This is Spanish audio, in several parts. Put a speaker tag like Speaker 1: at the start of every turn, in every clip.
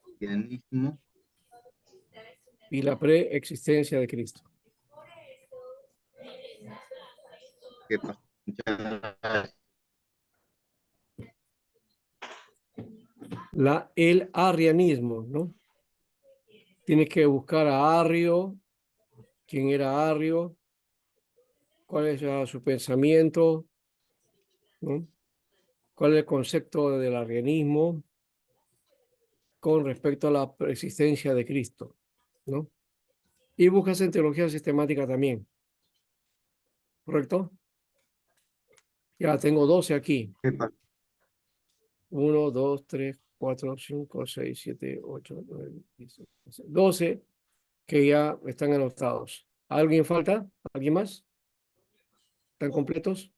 Speaker 1: Cristianismo.
Speaker 2: Y la preexistencia de Cristo.
Speaker 1: ¿Qué pasó?
Speaker 2: El arrianismo, ¿no? Tienes que buscar a Arrio, quién era Arrio, cuál es su pensamiento, ¿no? Cuál es el concepto del arrianismo con respecto a la preexistencia de Cristo, ¿no? Y buscas en teología sistemática también, ¿correcto? Ya tengo 12 aquí.
Speaker 1: ¿Qué pasó?
Speaker 2: 1, 2, 3, 4, 5, 6, 7, 8, 9, 10, 11, 12 que ya están anotados. ¿Alguien falta? ¿Alguien más? ¿Están completos?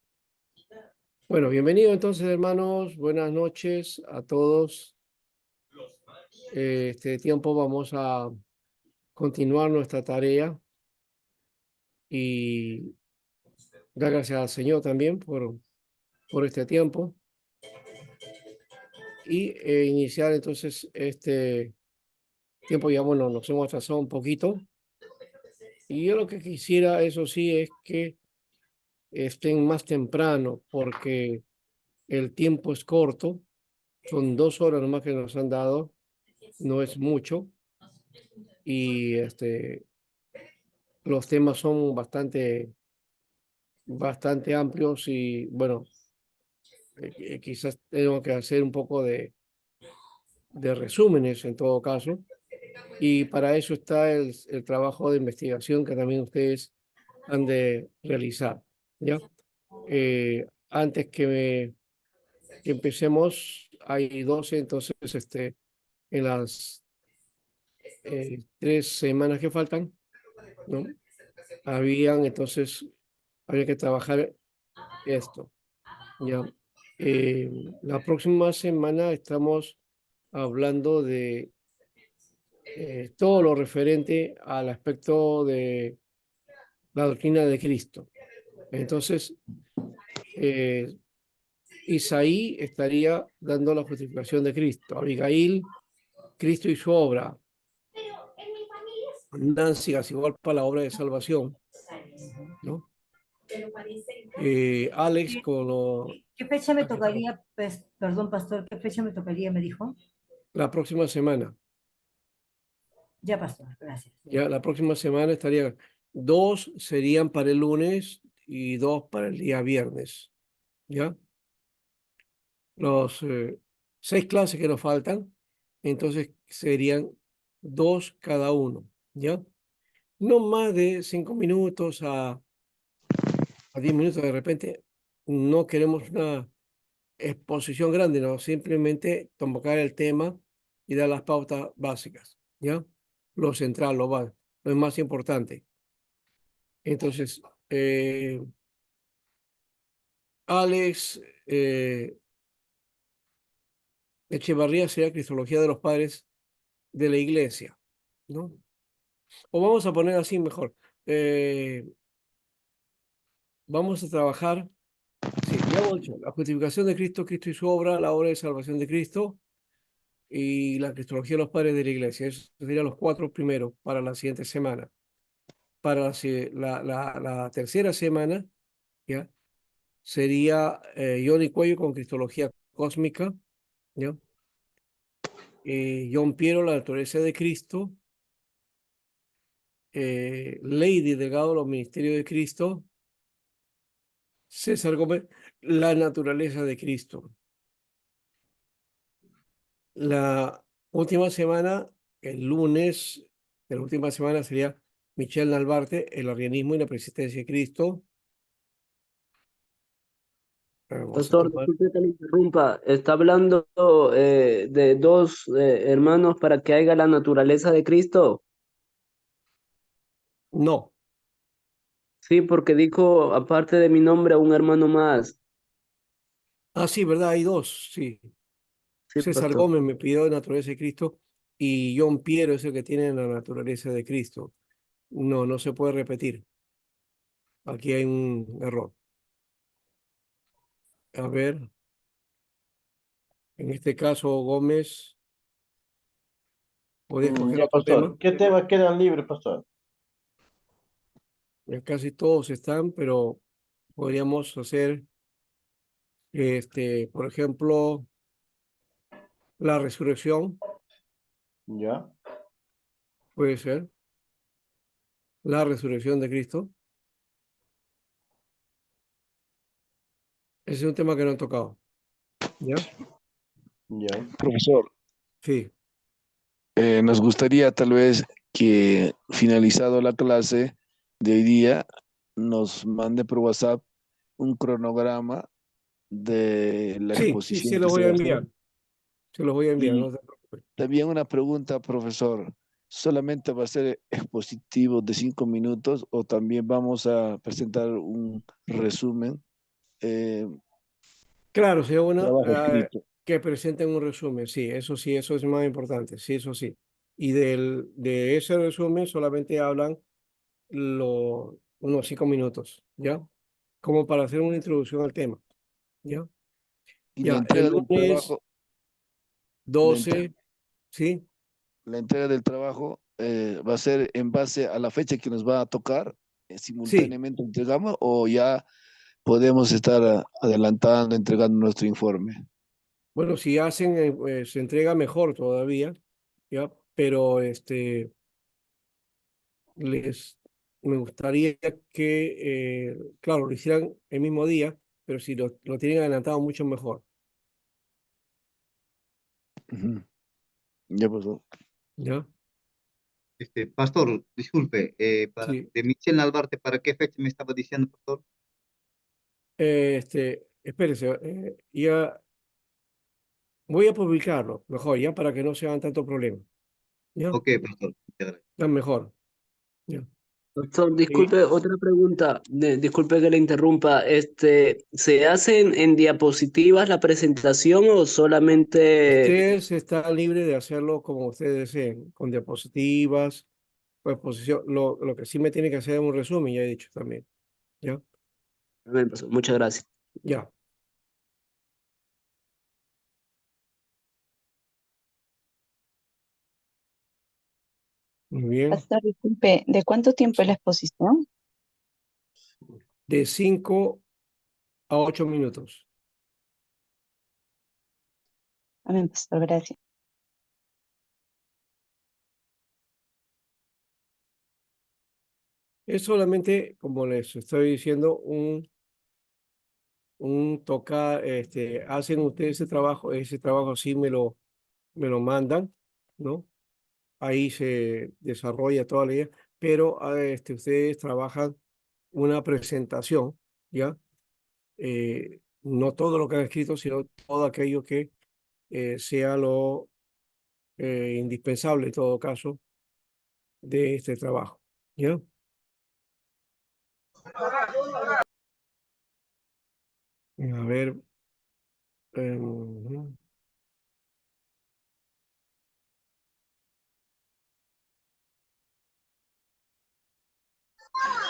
Speaker 2: Bueno, bienvenido entonces, hermanos. Buenas noches a todos. Este tiempo vamos a continuar nuestra tarea y dar gracias al Señor también por este tiempo y iniciar entonces este tiempo. Ya bueno, nos hemos atrasado un poquito y yo lo que quisiera, eso sí, es que estén más temprano porque el tiempo es corto, son 2 horas nomás que nos han dado, no es mucho y los temas son bastante amplios y bueno, quizás tengo que hacer un poco de resúmenes en todo caso. Y para eso está el trabajo de investigación que también ustedes han de realizar, ¿ya? Antes que empecemos, hay 12, entonces en las 3 semanas que faltan, ¿no? Habría que trabajar esto, ¿ya? La próxima semana estamos hablando de todo lo referente al aspecto de la doctrina de Cristo. Entonces, Isaí estaría dando la justificación de Cristo. Abigail, Cristo y su obra. Nancy, igual para la obra de salvación, ¿no? Alex con
Speaker 3: ¿Qué fecha me tocaría, perdón, pastor, qué fecha me tocaría, me dijo?
Speaker 2: la próxima semana.
Speaker 3: Ya, pastor, gracias.
Speaker 2: Ya la próxima semana estaría, 2 serían para el lunes y 2 para el día viernes, ¿ya? Los 6 clases que nos faltan, entonces serían 2 cada uno, ¿ya? No más de 5 minutos a 10 minutos de repente. No queremos una exposición grande, no, simplemente tocar el tema y dar las pautas básicas, ¿ya? Lo central, lo es más importante. Entonces, Alex Echevarría sería Cristología de los Padres de la Iglesia, ¿no? O vamos a poner así mejor. Vamos a trabajar, sí, ya hemos dicho, la justificación de Cristo, Cristo y su obra, la obra de salvación de Cristo y la Cristología de los Padres de la Iglesia. Esos serían los 4 primeros para la siguiente semana. Para la tercera semana, ¿ya? Sería Johnny Cuello con Cristología Cósmica, ¿ya? John Piero, la naturaleza de Cristo, Lady Delgado, los ministerios de Cristo, César Gómez, la naturaleza de Cristo. La última semana, el lunes de la última semana sería Michel Nalbarte, el arrianismo y la persistencia de Cristo. Vamos a
Speaker 4: Pastor,
Speaker 2: tomar.
Speaker 4: disculpe que le interrumpa. Está hablando de 2 hermanos para que haya la naturaleza de Cristo.
Speaker 2: No,
Speaker 4: Sí, porque dijo, aparte de mi nombre, a un hermano más.
Speaker 2: sí, ¿verdad? Hay 2, sí.
Speaker 4: Sí,
Speaker 2: César
Speaker 4: pastor.
Speaker 2: Gómez me pidió la naturaleza de Cristo y John Piero es el que tiene la naturaleza de Cristo. No, no se puede repetir. Aquí hay un error. A ver, en este caso, Gómez, ¿podría escoger
Speaker 5: Ya,
Speaker 2: otro tema?
Speaker 5: pastor. ¿Qué temas quedan libres, pastor?
Speaker 2: Ya casi todos están, pero podríamos hacer, por ejemplo, la resurrección,
Speaker 5: Ya,
Speaker 2: puede ser, la resurrección de Cristo. Ese es un tema que no he tocado, ¿ya?
Speaker 5: ya.
Speaker 6: Profesor,
Speaker 2: Sí,
Speaker 6: nos gustaría tal vez que finalizado la clase de hoy día nos mande por WhatsApp un cronograma de la
Speaker 2: sí, se
Speaker 6: exposición que
Speaker 2: los
Speaker 6: se
Speaker 2: voy a
Speaker 6: va a hacer.
Speaker 2: enviar, se los voy a enviar, no
Speaker 6: Y
Speaker 2: se preocupe.
Speaker 6: también una pregunta, profesor. ¿Solamente va a ser expositivo de 5 minutos o también vamos a presentar un resumen, eh,
Speaker 2: Claro, sería bueno
Speaker 6: trabajo escrito?
Speaker 2: que presenten un resumen, sí, eso es más importante, sí, eso sí. Y de ese resumen solamente hablan unos 5 minutos, ¿ya? Como para hacer una introducción al tema, ¿ya?
Speaker 6: Y la
Speaker 2: Ya, el
Speaker 6: entrega del
Speaker 2: lunes
Speaker 6: trabajo, la, entre-
Speaker 2: 12, ¿sí?
Speaker 6: la entrega del trabajo va a ser en base a la fecha que nos va a tocar,
Speaker 2: Sí,
Speaker 6: simultáneamente entregamos o ya podemos estar adelantando, entregando nuestro informe.
Speaker 2: bueno, si hacen, se entrega mejor todavía, ¿ya? Pero les, me gustaría que, claro, lo hicieran el mismo día, pero si lo tienen adelantado, mucho mejor,
Speaker 6: Ujú. Ya pasó.
Speaker 2: ¿ya?
Speaker 1: Pastor, disculpe,
Speaker 2: Sí.
Speaker 1: de Michelle Albarte, ¿para qué fecha me estaba diciendo, pastor?
Speaker 2: Espérese, ya voy a publicarlo, mejor, ya, para que no se hagan tanto problema, ¿ya?
Speaker 1: Ok, pastor, muchas gracias.
Speaker 2: Ya mejor, ¿ya?
Speaker 4: Doctor,
Speaker 2: Y
Speaker 4: disculpe, otra pregunta, disculpe que le interrumpa. ¿Se hacen en diapositivas la presentación o solamente?
Speaker 2: ustedes están libres de hacerlo como ustedes deseen, con diapositivas, pues posición, lo que sí me tiene que hacer es un resumen, ya he dicho también, ¿ya?
Speaker 4: Bien, profesor, muchas gracias.
Speaker 2: Ya, muy bien.
Speaker 7: Pastor, disculpe, ¿de cuánto tiempo es la exposición?
Speaker 2: De 5 a 8 minutos.
Speaker 7: Amén, pastor, gracias.
Speaker 2: Es solamente, como les estoy diciendo, un tocar, hacen ustedes ese trabajo sí me lo mandan, ¿no? Ahí se desarrolla toda la idea, pero ustedes trabajan una presentación, ¿ya? No todo lo que han escrito, sino todo aquello que sea lo indispensable en todo caso de este trabajo, ¿ya? A ver, ujú.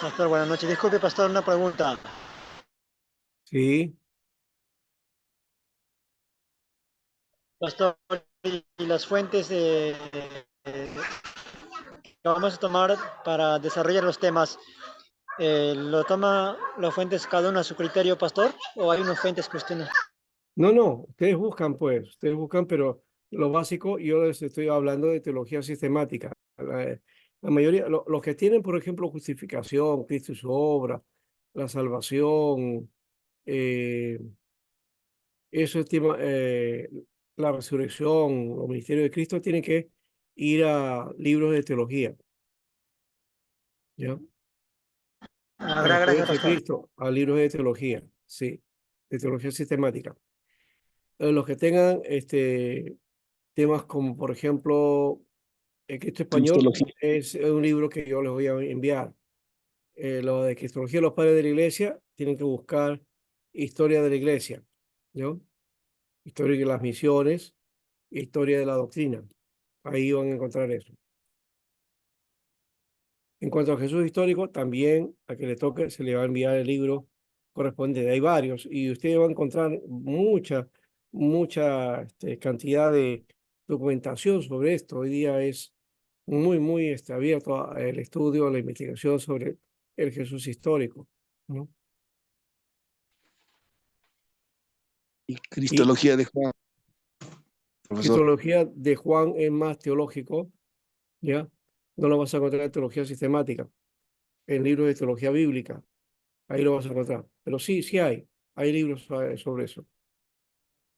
Speaker 8: Pastor, buenas noches. Disculpe, pastor, una pregunta.
Speaker 2: Sí,
Speaker 8: Pastor, y las fuentes que vamos a tomar para desarrollar los temas, ¿lo toma las fuentes cada uno a su criterio, pastor? ¿O hay unas fuentes que usted no?
Speaker 2: no, ustedes buscan, pero lo básico, yo les estoy hablando de teología sistemática. La mayoría, los que tienen, por ejemplo, justificación, Cristo y su obra, la salvación, eh, eso es la resurrección o ministerio de Cristo, tienen que ir a libros de teología, ¿ya? La
Speaker 8: Gracias,
Speaker 2: experiencia de
Speaker 8: pastor.
Speaker 2: Cristo, a libros de teología, sí, de teología sistemática. Los que tengan temas como, por ejemplo, el Cristo español
Speaker 6: Cristología.
Speaker 2: es un libro que yo les voy a enviar. Lo de Cristología de los padres de la iglesia, tienen que buscar historia de la iglesia, ¿no? Historia de las misiones, historia de la doctrina. Ahí van a encontrar eso. En cuanto a Jesús histórico, también a que le toque se le va a enviar el libro correspondiente. Hay varios y usted va a encontrar mucha cantidad de documentación sobre esto. Hoy día es muy abierto el estudio, la investigación sobre el Jesús histórico, ¿no?
Speaker 6: Y Cristología de Juan, profesor.
Speaker 2: Cristología de Juan es más teológico, ¿ya? No lo vas a encontrar en teología sistemática, en libros de teología bíblica, ahí lo vas a encontrar. Pero sí hay libros sobre eso.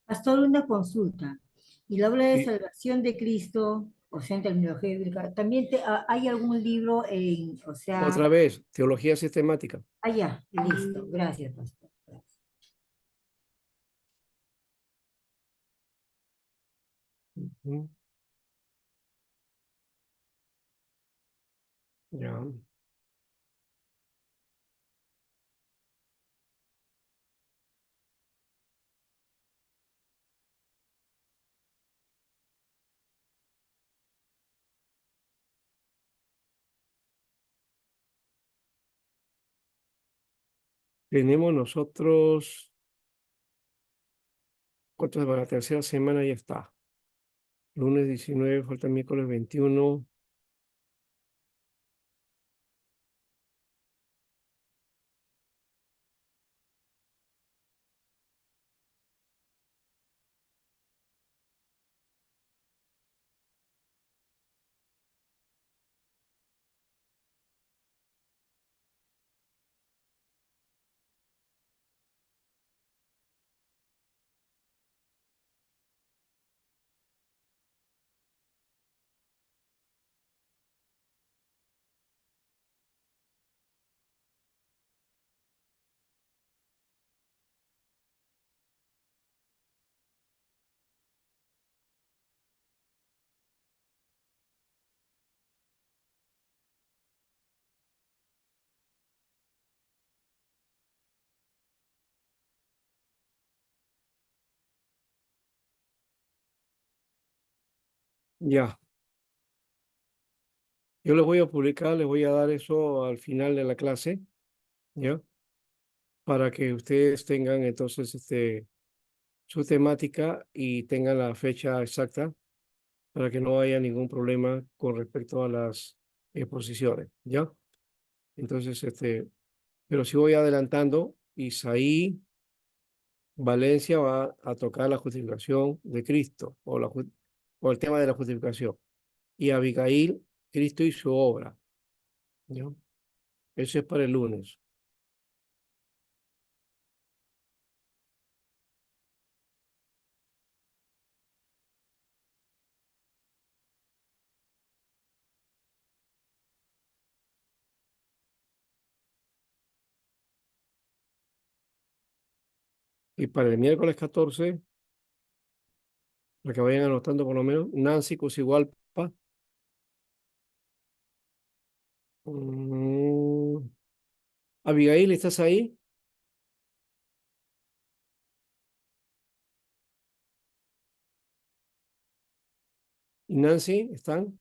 Speaker 3: Pastor, una consulta. Y la obra de
Speaker 2: Sí,
Speaker 3: salvación de Cristo, o sea, en terminología bíblica, ¿también hay algún libro en, o sea,
Speaker 2: otra vez, teología sistemática.
Speaker 3: allá? Listo, gracias, pastor. Gracias.
Speaker 2: Ujú. Ya. Tenemos nosotros, ¿cuánto para la tercera semana ya está? Lunes 19, falta miércoles 21. Ya. Yo les voy a publicar, les voy a dar eso al final de la clase, ¿ya? Para que ustedes tengan entonces su temática y tengan la fecha exacta para que no haya ningún problema con respecto a las exposiciones, ¿ya? Entonces, pero si voy adelantando, Isaí Valencia va a tocar la justificación de Cristo o el tema de la justificación. Y Abigail, Cristo y su obra, ¿ya? Eso es para el lunes. Y para el miércoles 14, para que vayan anotando por lo menos, Nancy Cusigualpa. Mm, Abigail, ¿estás ahí? ¿Y Nancy, están?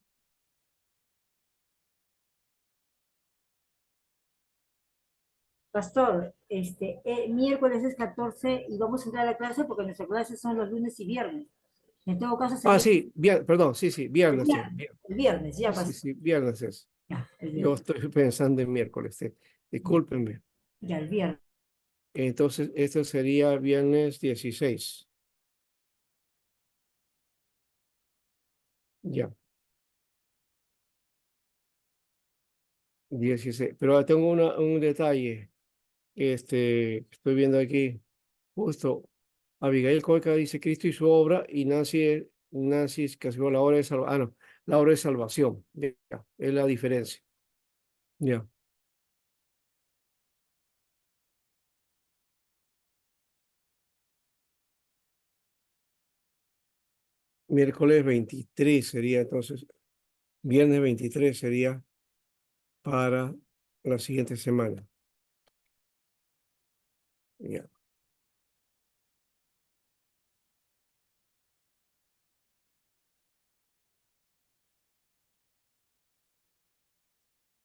Speaker 3: Pastor, miércoles es 14 y vamos a entrar a la clase porque nuestras clases son los lunes y viernes. En todo caso
Speaker 2: Ah,
Speaker 3: sería
Speaker 2: sí, perdón, sí,
Speaker 3: el
Speaker 2: viernes es.
Speaker 3: viernes, el viernes, ya
Speaker 2: Sí,
Speaker 3: pasó.
Speaker 2: sí, viernes es.
Speaker 3: Ya, el
Speaker 2: Yo
Speaker 3: viernes.
Speaker 2: estoy pensando en miércoles. Discúlpenme.
Speaker 3: Ya, el viernes.
Speaker 2: Entonces, esto sería viernes 16. Ya, 16. Pero ahora tengo un detalle. Estoy viendo aquí, justo, Abigail Coica dice Cristo y su obra, y Nancy es casi la obra de salvación. Ah, no, la obra de salvación. Ya, es la diferencia. Ya, miércoles 23 sería entonces, viernes 23 sería para la siguiente semana. Ya,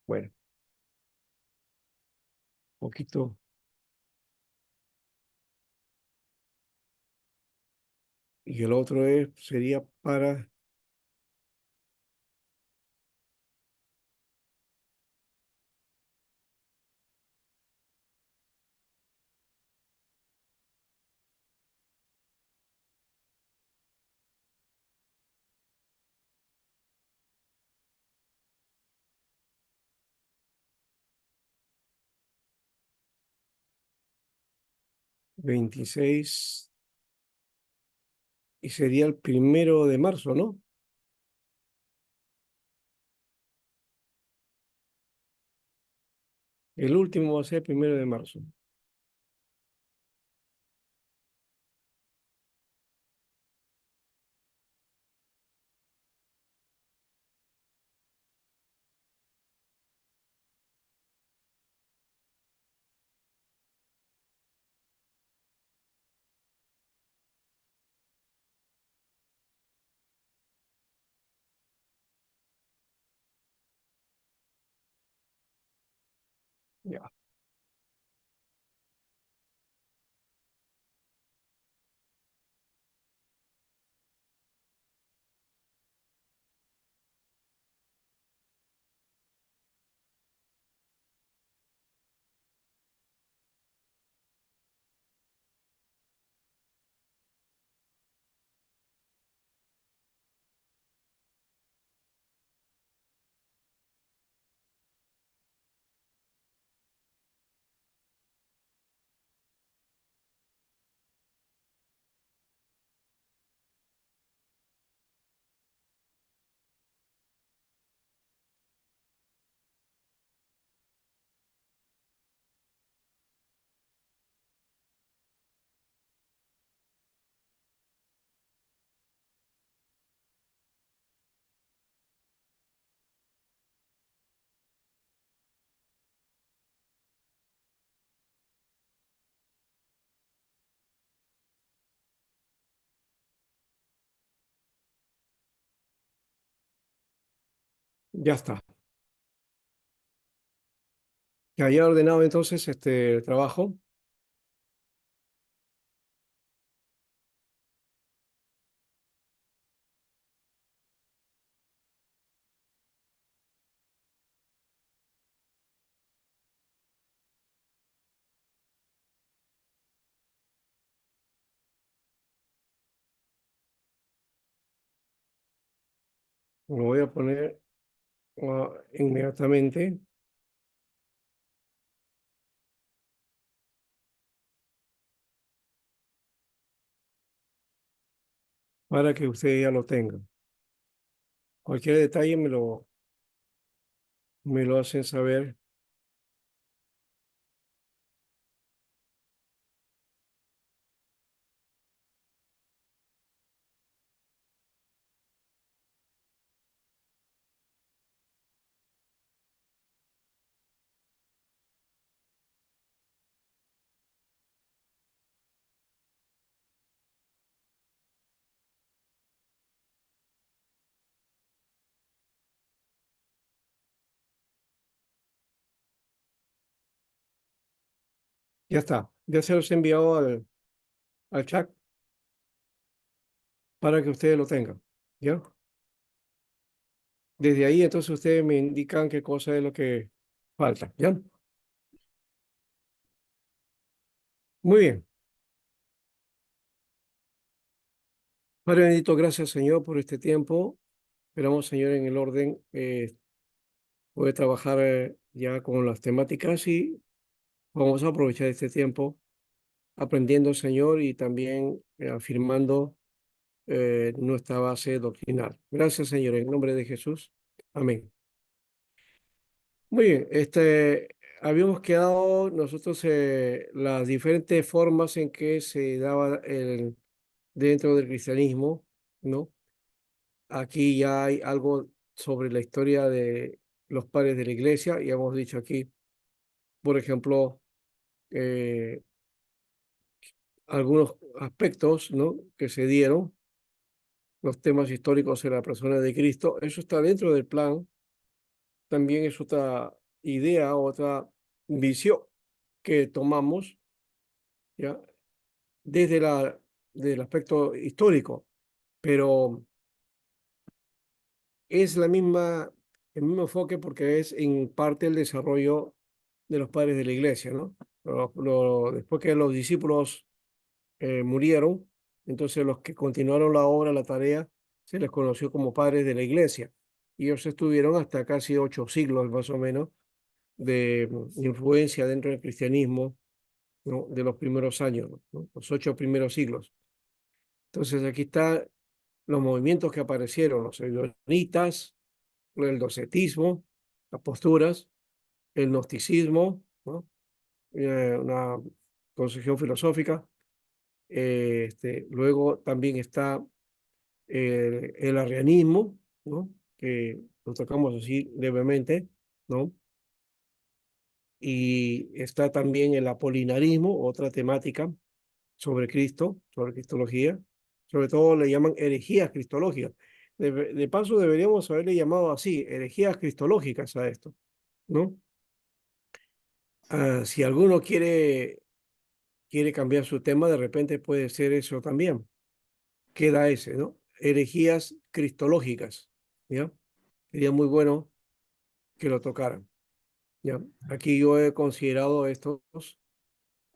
Speaker 2: bueno, poquito. y el otro sería para $26 y sería el 1 de marzo, ¿no? El último va a ser el 1 de marzo. Ya, ya está. Ya he ordenado entonces este trabajo. Lo voy a poner inmediatamente para que ustedes ya lo tengan. Cualquier detalle me lo hacen saber. Ya está. Ya se los he enviado al chat para que ustedes lo tengan. ¿Ya? Desde ahí entonces ustedes me indican qué cosa es lo que falta. ¿Ya? Muy bien. Padre bendito, gracias Señor por este tiempo. Esperamos, Señor, en el orden poder trabajar ya con las temáticas y vamos a aprovechar este tiempo aprendiendo, Señor, y también afirmando nuestra base doctrinal. Gracias, Señor, en nombre de Jesús. Amén. Muy bien, habíamos quedado nosotros las diferentes formas en que se daba dentro del cristianismo, ¿no? Aquí ya hay algo sobre la historia de los padres de la iglesia, y hemos dicho aquí, por ejemplo, eh, algunos aspectos, ¿no? que se dieron, los temas históricos de la persona de Cristo. Eso está dentro del plan. También es otra idea, otra visión que tomamos, ¿ya? Desde la del aspecto histórico, pero es el mismo enfoque porque es en parte el desarrollo de los padres de la iglesia, ¿no? Después que los discípulos murieron, entonces los que continuaron la obra, la tarea, se les conoció como padres de la iglesia. Y ellos estuvieron hasta casi 8 siglos más o menos de influencia dentro del cristianismo, ¿no? De los primeros años, ¿no? Los 8 primeros siglos. Entonces aquí están los movimientos que aparecieron, los ebionitas, el docetismo, las posturas, el gnosticismo, ¿no? Una concepción filosófica. Luego también está el arrianismo, ¿no? Que lo tocamos así levemente, ¿no? Y está también el apolinarismo, otra temática sobre Cristo, sobre cristología. Sobre todo le llaman herejías cristológicas. De paso deberíamos haberle llamado así, herejías cristológicas a esto, ¿no? Si alguno quiere cambiar su tema, de repente puede ser eso también. Queda ese, ¿no? Herejías cristológicas, ¿ya? Sería muy bueno que lo tocaran, ¿ya? Aquí yo he considerado estos,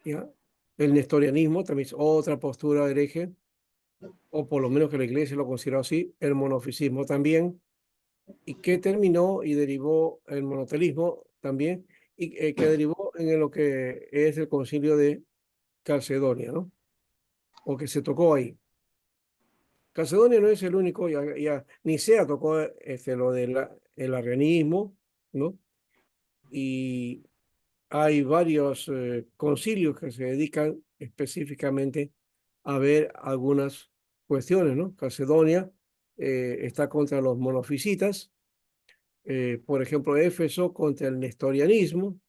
Speaker 2: ¿ya? El nestorianismo también es otra postura hereje, o por lo menos que la iglesia lo consideró así, el monofisismo también, y que terminó y derivó el monotelismo también, y que derivó en lo que es el concilio de Calcedonia, ¿no? O que se tocó ahí. Calcedonia no es el único, ya Nicea tocó lo del el arrianismo, ¿no? Y hay varios concilios que se dedican específicamente a ver algunas cuestiones, ¿no? Calcedonia está contra los monofisitas, por ejemplo, Éfeso contra el nestorianismo,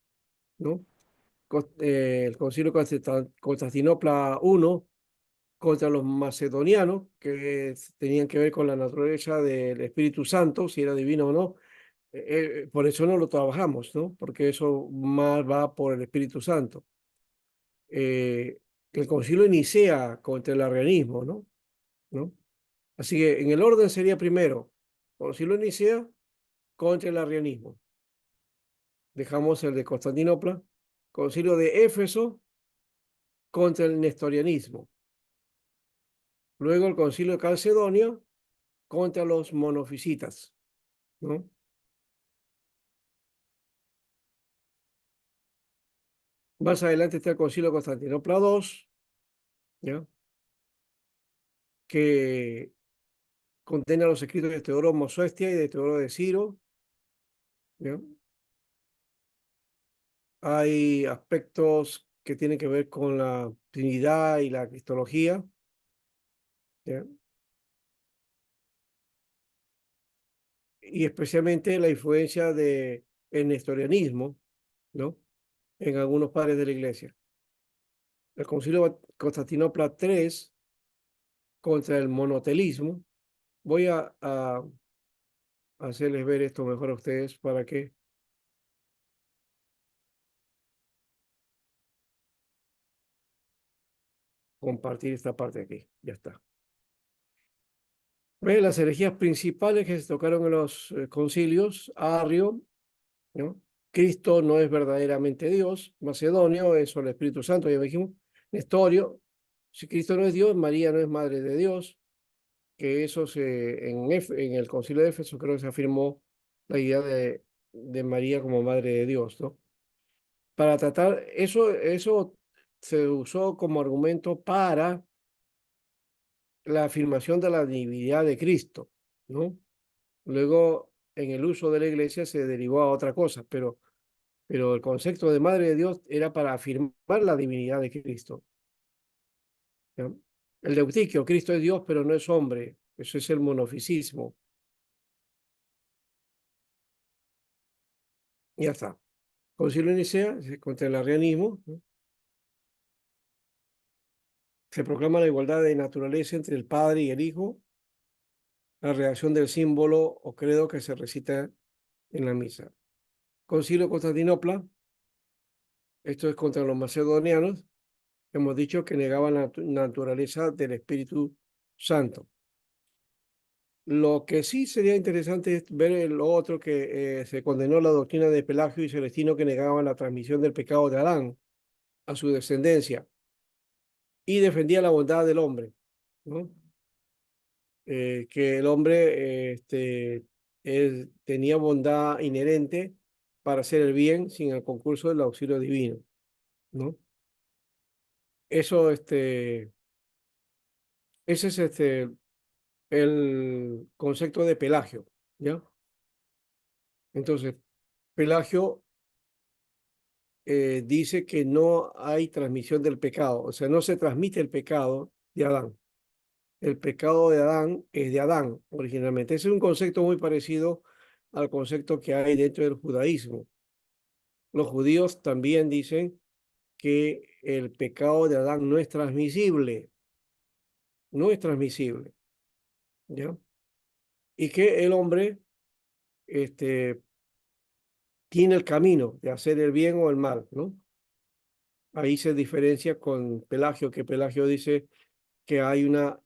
Speaker 2: ¿no? El concilio Constantinopla I contra los macedonianos, que tenían que ver con la naturaleza del Espíritu Santo, si era divino o no. Por eso no lo trabajamos, ¿no? Porque eso más va por el Espíritu Santo. El concilio de Nicea contra el arrianismo, ¿no? ¿No? Así que en el orden sería primero, concilio de Nicea contra el arrianismo. Dejamos el de Constantinopla, concilio de Éfeso contra el nestorianismo. Luego el concilio de Calcedonia contra los monofisitas, ¿no? Más adelante está el concilio de Constantinopla II, ¿ya? Que condena los escritos de Teodoro Mosuestia y de Teodoro de Ciro, ¿ya? Hay aspectos que tienen que ver con la Trinidad y la cristología, ¿ya? Y especialmente la influencia del nestorianismo, ¿no? En algunos padres de la iglesia. El concilio de Constantinopla III contra el monotelismo. Voy a hacerles ver esto mejor a ustedes para que compartir esta parte aquí. Ya está. ¿Ven las herejías principales que se tocaron en los concilios? Arrio, ¿no? Cristo no es verdaderamente Dios. Macedonio, eso el Espíritu Santo, ya dijimos. Nestorio, si Cristo no es Dios, María no es madre de Dios. Que eso en el concilio de Éfeso creo que se afirmó la idea de María como madre de Dios, ¿no? Para tratar, eso se usó como argumento para la afirmación de la divinidad de Cristo, ¿no? Luego, en el uso de la iglesia se derivó a otra cosa, pero el concepto de madre de Dios era para afirmar la divinidad de Cristo, ¿ya? El Deutiquio, Cristo es Dios, pero no es hombre. Eso es el monofisismo. Ya está. Concilio de Nicea contra el arrianismo, ¿no? Se proclama la igualdad de naturaleza entre el Padre y el Hijo, la redacción del símbolo o credo que se recita en la misa. Concilio de Constantinopla, esto es contra los macedonianos, hemos dicho que negaban la naturaleza del Espíritu Santo. Lo que sí sería interesante es ver el otro que se condenó la doctrina de Pelagio y Celestino, que negaban la transmisión del pecado de Adán a su descendencia y defendía la bondad del hombre, ¿no? Que el hombre tenía bondad inherente para hacer el bien sin el concurso del auxilio divino, ¿no? Eso, ese es el concepto de Pelagio, ¿ya? Entonces, Pelagio dice que no hay transmisión del pecado, o sea, no se transmite el pecado de Adán. El pecado de Adán es de Adán originalmente. Ese es un concepto muy parecido al concepto que hay dentro del judaísmo. Los judíos también dicen que el pecado de Adán no es transmisible, no es transmisible, ¿ya? Y que el hombre tiene el camino de hacer el bien o el mal, ¿no? Ahí se diferencia con Pelagio, que Pelagio dice que hay una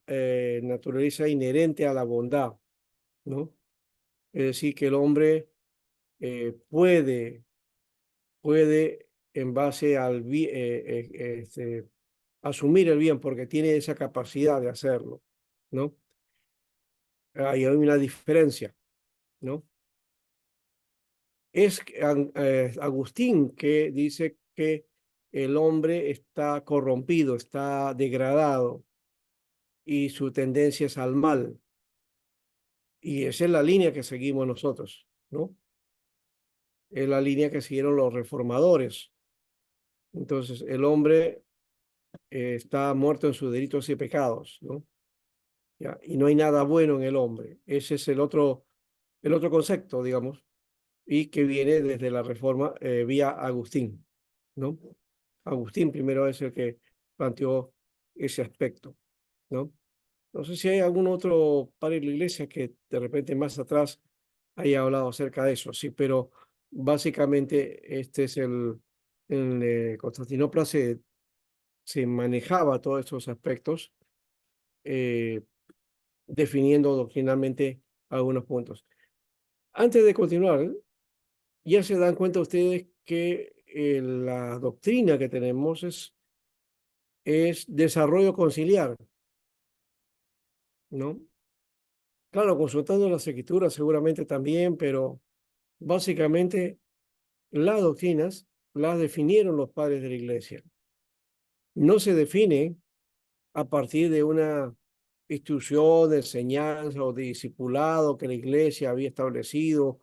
Speaker 2: naturaleza inherente a la bondad, ¿no? Es decir, que el hombre puede en base al asumir el bien porque tiene esa capacidad de hacerlo, ¿no? Ahí hay una diferencia, ¿no? Es Agustín que dice que el hombre está corrompido, está degradado y su tendencia es al mal. Y esa es la línea que seguimos nosotros, ¿no? Es la línea que siguieron los reformadores. Entonces, el hombre está muerto en sus delitos y pecados, ¿no? ¿Ya? Y no hay nada bueno en el hombre. Ese es el otro concepto, digamos, y que viene desde la reforma vía Agustín, ¿no? Agustín primero es el que planteó ese aspecto, ¿no? No sé si hay algún otro padre de la iglesia que de repente más atrás haya hablado acerca de eso, sí, pero básicamente este es Constantinopla se manejaba todos estos aspectos, definiendo doctrinalmente algunos puntos. Antes de continuar, ya se dan cuenta ustedes que la doctrina que tenemos es desarrollo conciliar, ¿no? Claro, consultando las escrituras seguramente también, pero básicamente las doctrinas las definieron los padres de la iglesia. No se define a partir de una instrucción, de enseñanza o de discipulado que la iglesia había establecido,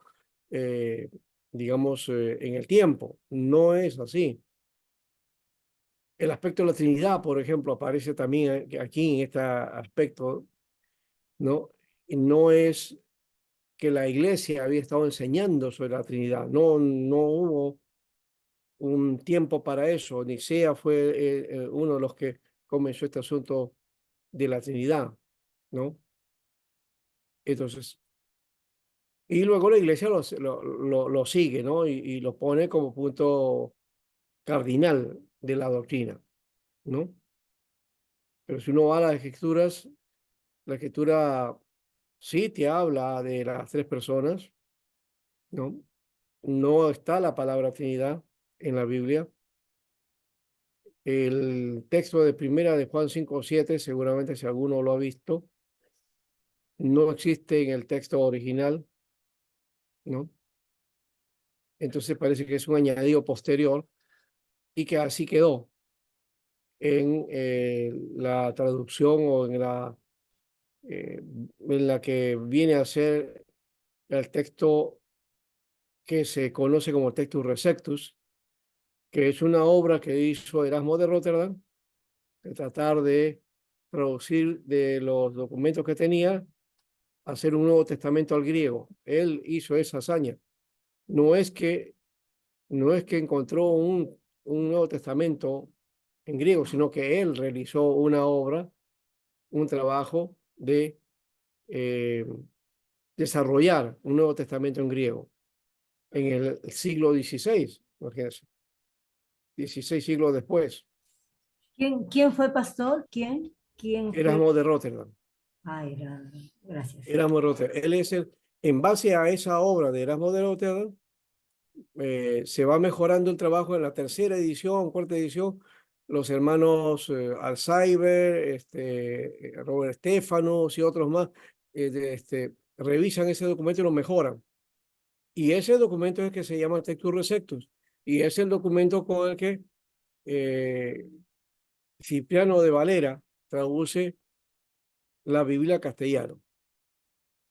Speaker 2: digamos, en el tiempo. No es así. El aspecto de la Trinidad, por ejemplo, aparece también aquí en este aspecto, ¿no? Y no es que la iglesia había estado enseñando sobre la Trinidad. No, no hubo un tiempo para eso. Nicea fue uno de los que comenzó este asunto de la Trinidad, ¿no? Entonces, y luego la iglesia lo sigue, ¿no? Y lo pone como punto cardinal de la doctrina, ¿no? Pero si uno va a las escrituras, la escritura sí te habla de las tres personas, ¿no? No está la palabra Trinidad en la Biblia. El texto de primera de Juan 5:7, seguramente si alguno lo ha visto, no existe en el texto original, ¿no? Entonces parece que es un añadido posterior y que así quedó en la traducción o en la que viene a ser el texto que se conoce como Textus Receptus, que es una obra que hizo Erasmo de Rotterdam, de tratar de traducir de los documentos que tenía, hacer un Nuevo Testamento al griego. Él hizo esa hazaña. No es que encontró un Nuevo Testamento en griego, sino que él realizó una obra, un trabajo de desarrollar un Nuevo Testamento en griego en el siglo XVI, imagínense, 16 siglos después.
Speaker 3: ¿Quién fue pastor? ¿Quién fue?
Speaker 2: Erasmo de Rotterdam.
Speaker 3: Gracias.
Speaker 2: Erasmo de Rotterdam. Él es en base a esa obra de Erasmo de Rotterdam, se va mejorando el trabajo en la tercera edición, cuarta edición. Los hermanos Alzheimer, Robert Stefanos y otros más revisan ese documento y lo mejoran. Y ese documento es el que se llama Textus Receptus. Y es el documento con el que Cipriano de Valera traduce la Biblia al castellano.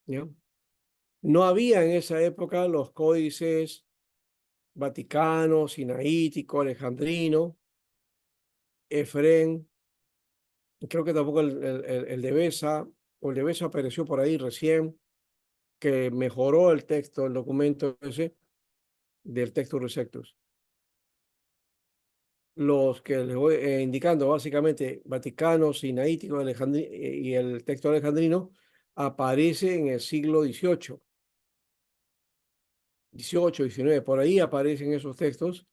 Speaker 2: ¿Ya? No había en esa época los códices vaticano, sinaítico, alejandrino, Efrén, creo que tampoco el de Besa, o el de Besa apareció por ahí recién, que mejoró el texto, el documento ese del Textus Receptus. Los que les voy indicando, básicamente, Vaticano, Sinaítico y el texto alejandrino, aparece en el siglo XVIII, XIX, por ahí aparecen esos textos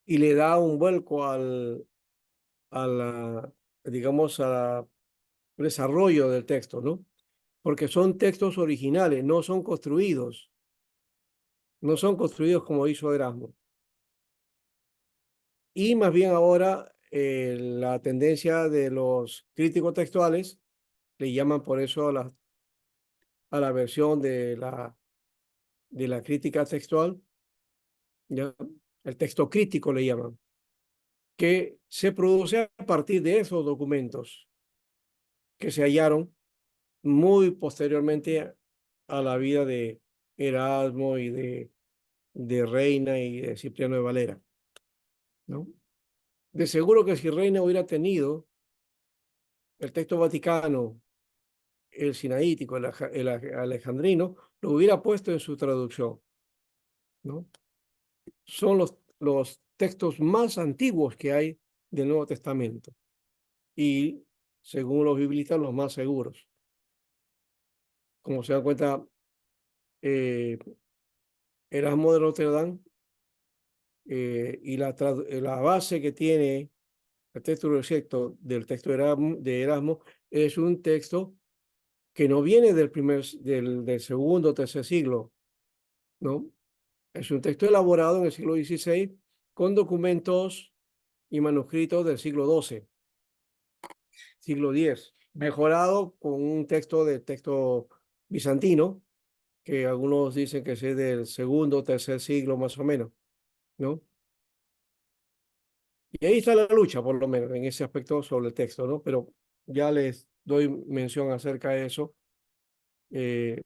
Speaker 2: y le da un vuelco digamos, al desarrollo del texto, ¿no? Porque son textos originales, no son construidos como hizo Erasmo. Y más bien ahora la tendencia de los críticos textuales le llaman por eso a la versión de la crítica textual, ¿ya? El texto crítico le llaman, que se produce a partir de esos documentos que se hallaron muy posteriormente a la vida de Erasmo y de Reina y de Cipriano de Valera, ¿no? De seguro que si Reina hubiera tenido el texto vaticano, el sinaítico, el alejandrino, lo hubiera puesto en su traducción, ¿no? Son los textos más antiguos que hay del Nuevo Testamento y, según los biblistas, los más seguros. Como se dan cuenta, Erasmo de Rotterdam y la base que tiene el texto recepto del texto de Erasmo es un texto que no viene del segundo o tercer siglo, ¿no? Es un texto elaborado en el siglo XVI con documentos y manuscritos del siglo XII, siglo X, mejorado con un texto bizantino, que algunos dicen que es del segundo o tercer siglo más o menos, ¿no? Y ahí está la lucha, por lo menos, en ese aspecto sobre el texto, ¿no? Pero ya les doy mención acerca de eso, que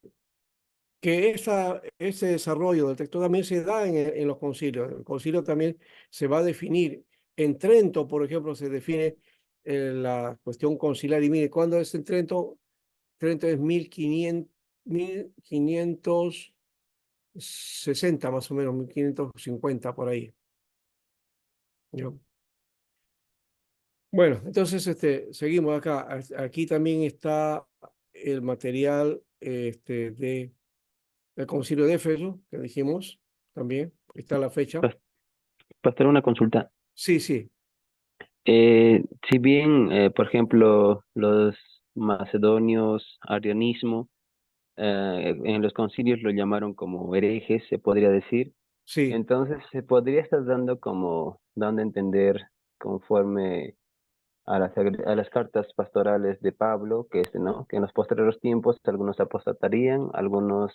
Speaker 2: ese desarrollo del texto también se da en los concilios. El concilio también se va a definir. En Trento, por ejemplo, se define la cuestión conciliar. Y mire, ¿cuándo es en Trento? Trento es 1560 más o menos, 1550 por ahí. ¿No? Bueno, entonces seguimos acá. Aquí también está el material del Concilio de Éfeso, que dijimos también. Está la fecha.
Speaker 4: Pastor, una consulta.
Speaker 2: Sí, sí,
Speaker 4: Si bien, por ejemplo, los macedonios, arianismo, en los concilios lo llamaron como herejes, se podría decir.
Speaker 2: sí.
Speaker 4: Entonces, se podría estar dando a entender conforme a las cartas pastorales de Pablo, ¿no? Que en los posteriores tiempos algunos apostatarían, algunos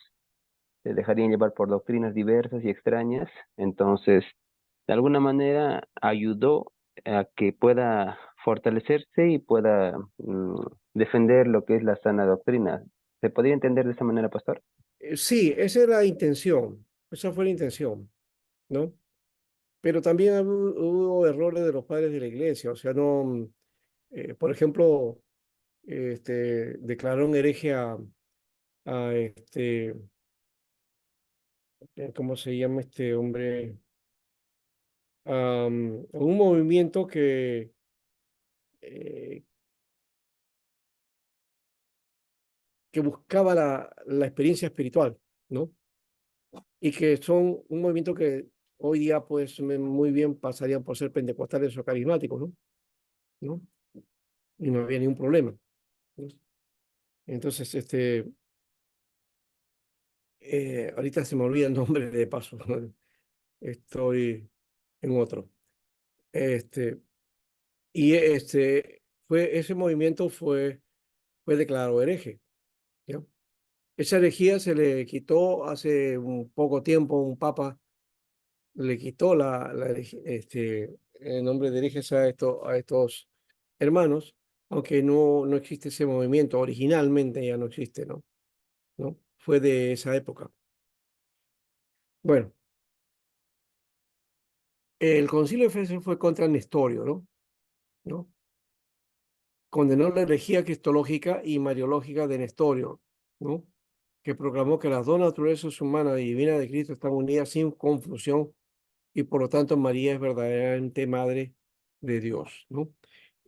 Speaker 4: se dejarían llevar por doctrinas diversas y extrañas. Entonces, de alguna manera ayudó a que pueda fortalecerse y pueda defender lo que es la sana doctrina. ¿Se podría entender de esa manera, pastor?
Speaker 2: Sí, esa era la intención. Esa fue la intención, ¿no? Pero también hubo errores de los padres de la iglesia. O sea, no, por ejemplo, declararon hereje a ¿cómo se llama este hombre? A un movimiento eh, que buscaba la experiencia espiritual, ¿no? Y que son un movimiento que hoy día, pues, muy bien pasarían por ser pentecostales o carismáticos, ¿no? ¿no? Y no había ningún problema, ¿no? Entonces, ahorita se me olvida el nombre de paso, ¿no? Estoy en otro. Y ese movimiento fue declarado hereje, ¿ya? Esa herejía se le quitó hace un poco tiempo, un papa le quitó el nombre de herejes a estos hermanos, aunque no existe ese movimiento, originalmente ya no existe, ¿no? ¿No? Fue de esa época. Bueno, el concilio de Éfeso fue contra Nestorio, ¿no? ¿No? Condenó la herejía cristológica y mariológica de Nestorio, ¿no? Que proclamó que las dos naturalezas humana y divina de Cristo están unidas sin confusión y por lo tanto María es verdaderamente madre de Dios, ¿no?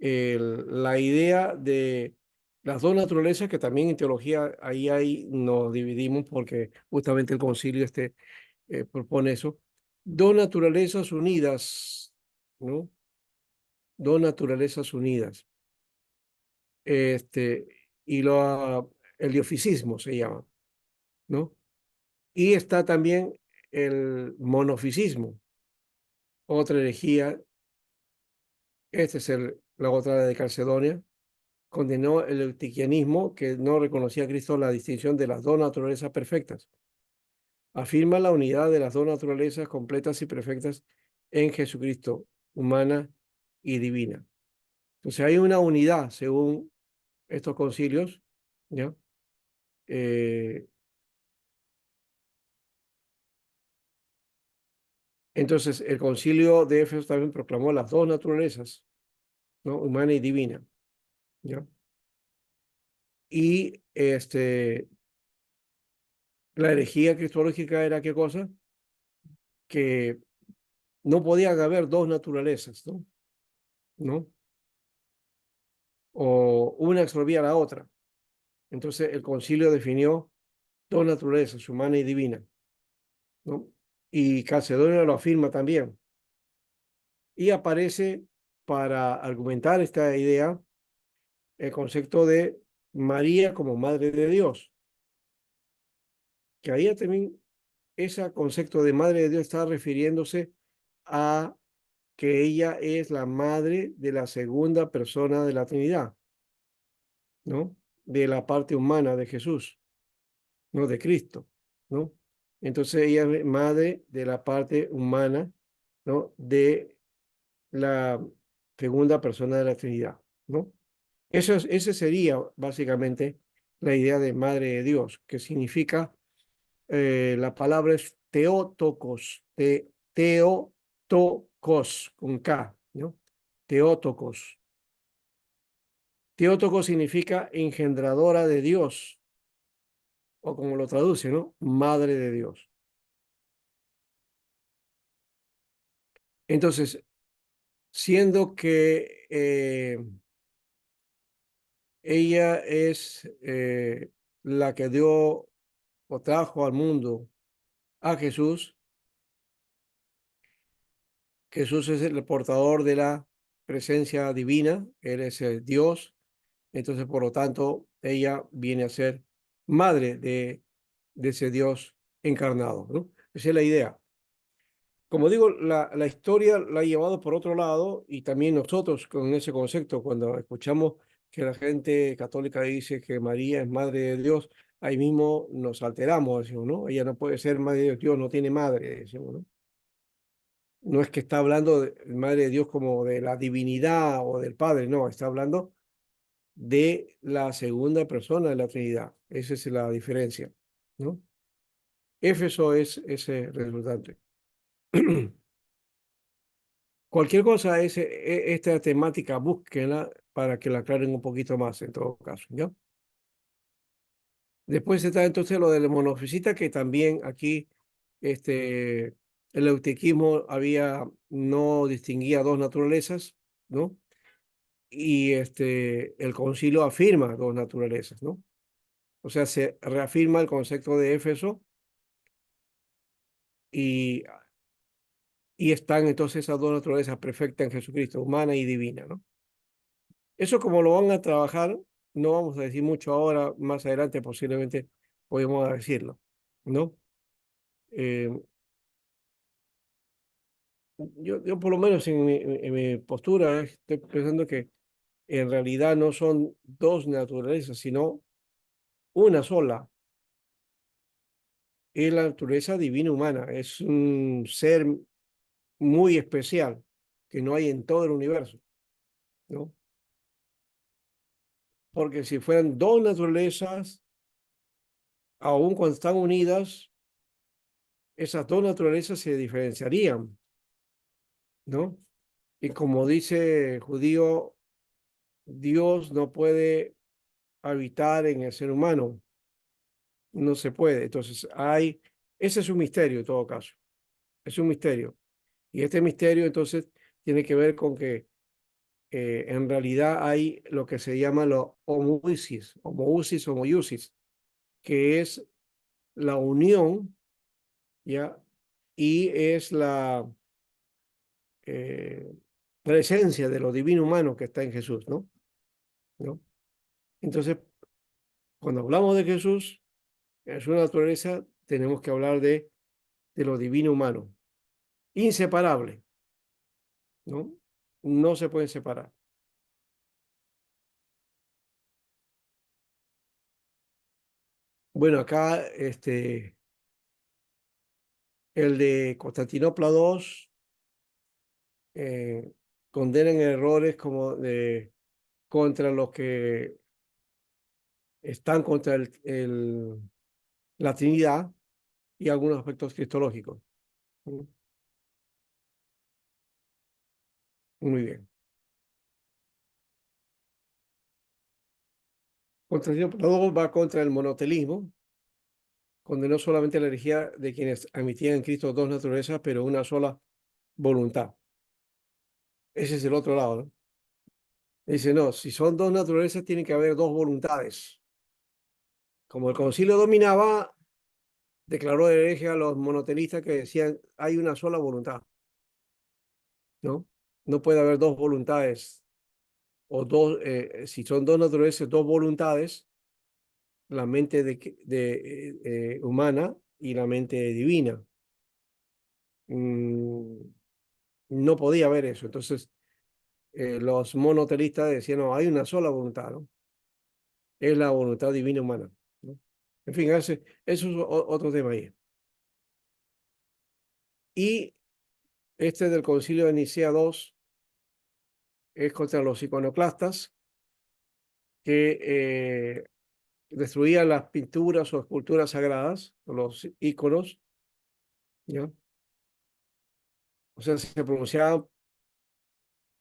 Speaker 2: La idea de las dos naturalezas, que también en teología ahí nos dividimos porque justamente el concilio propone eso, dos naturalezas unidas, ¿no? Dos naturalezas unidas. Este, y el diofisismo se llama, ¿no? Y está también el monofisismo, otra herejía. La otra de Calcedonia. Condenó el eutiquianismo, que no reconocía a Cristo la distinción de las dos naturalezas perfectas. Afirma la unidad de las dos naturalezas completas y perfectas en Jesucristo, humana y divina. Entonces hay una unidad según estos concilios, ¿ya? Entonces el concilio de Éfeso también proclamó las dos naturalezas, ¿no? Humana y divina, ¿ya? Y la herejía cristológica era ¿qué cosa? Que no podían haber dos naturalezas, ¿no? ¿No? O una absorbía a la otra. Entonces el concilio definió dos naturalezas, humana y divina, ¿no? Y Calcedonia lo afirma también. Y aparece para argumentar esta idea el concepto de María como Madre de Dios, que ahí también ese concepto de Madre de Dios está refiriéndose a que ella es la madre de la segunda persona de la Trinidad, ¿no? De la parte humana de Jesús, ¿no? De Cristo, ¿no? Entonces ella es madre de la parte humana, ¿no? De la segunda persona de la Trinidad, ¿no? Ese sería básicamente la idea de madre de Dios, que significa, la palabra es Teótokos, Teótokos, con K, ¿no? Teótokos. Teótokos significa engendradora de Dios, o como lo traduce, ¿no? Madre de Dios. Entonces, siendo que ella es la que dio o trajo al mundo a Jesús, Jesús es el portador de la presencia divina, Él es el Dios, entonces por lo tanto ella viene a ser madre de ese Dios encarnado, ¿no? Esa es la idea. Como digo, la historia la ha llevado por otro lado y también nosotros con ese concepto, cuando escuchamos que la gente católica dice que María es madre de Dios, ahí mismo nos alteramos, decimos, ¿no? Ella no puede ser madre de Dios, Dios no tiene madre, decimos, ¿no? No es que está hablando de madre de Dios como de la divinidad o del Padre, no, está hablando de la segunda persona de la Trinidad. Esa es la diferencia, ¿no? Éfeso es ese resultante. Cualquier cosa, esta temática, búsquenla para que la aclaren un poquito más en todo caso, ¿ya? Después está entonces lo del monofisita, que también aquí el eutiquismo no distinguía dos naturalezas, ¿no? Y el concilio afirma dos naturalezas, ¿no? O sea, se reafirma el concepto de Éfeso y, y están entonces esas dos naturalezas perfectas en Jesucristo, humana y divina, ¿no? Eso como lo van a trabajar, no vamos a decir mucho ahora, más adelante posiblemente podemos decirlo, ¿no? Eh, yo por lo menos en mi postura estoy pensando que en realidad no son dos naturalezas, sino una sola. Es la naturaleza divina humana, es un ser muy especial que no hay en todo el universo, ¿no? Porque si fueran dos naturalezas, aun cuando están unidas, esas dos naturalezas se diferenciarían, ¿no? Y como dice el judío, Dios no puede habitar en el ser humano, no se puede. Entonces ese es un misterio en todo caso, es un misterio. Y este misterio entonces tiene que ver con que en realidad hay lo que se llama la homoousis, que es la unión, ¿ya? Y es eh, la esencia de lo divino humano que está en Jesús, ¿no? ¿No? Entonces, cuando hablamos de Jesús, en su naturaleza, tenemos que hablar de lo divino humano, inseparable, ¿no? No se pueden separar. Bueno, acá el de Constantinopla II condenan errores como contra los que están contra la Trinidad y algunos aspectos cristológicos. Muy bien. Constantinopla II va contra el monotelismo, condenó solamente la herejía de quienes admitían en Cristo dos naturalezas, pero una sola voluntad. Ese es el otro lado, ¿no? Dice, no, si son dos naturalezas, tiene que haber dos voluntades. Como el concilio dominaba, declaró de hereje a los monotelistas que decían, hay una sola voluntad, ¿no? No puede haber dos voluntades, o si son dos naturalezas, dos voluntades, la mente humana y la mente divina. No podía haber eso. Entonces, los monotelistas decían, no, hay una sola voluntad, ¿no? Es la voluntad divina humana, ¿no? En fin, eso es otro tema ahí. Y este del Concilio de Nicea II es contra los iconoclastas que destruían las pinturas o esculturas sagradas, los íconos, ¿ya? O sea,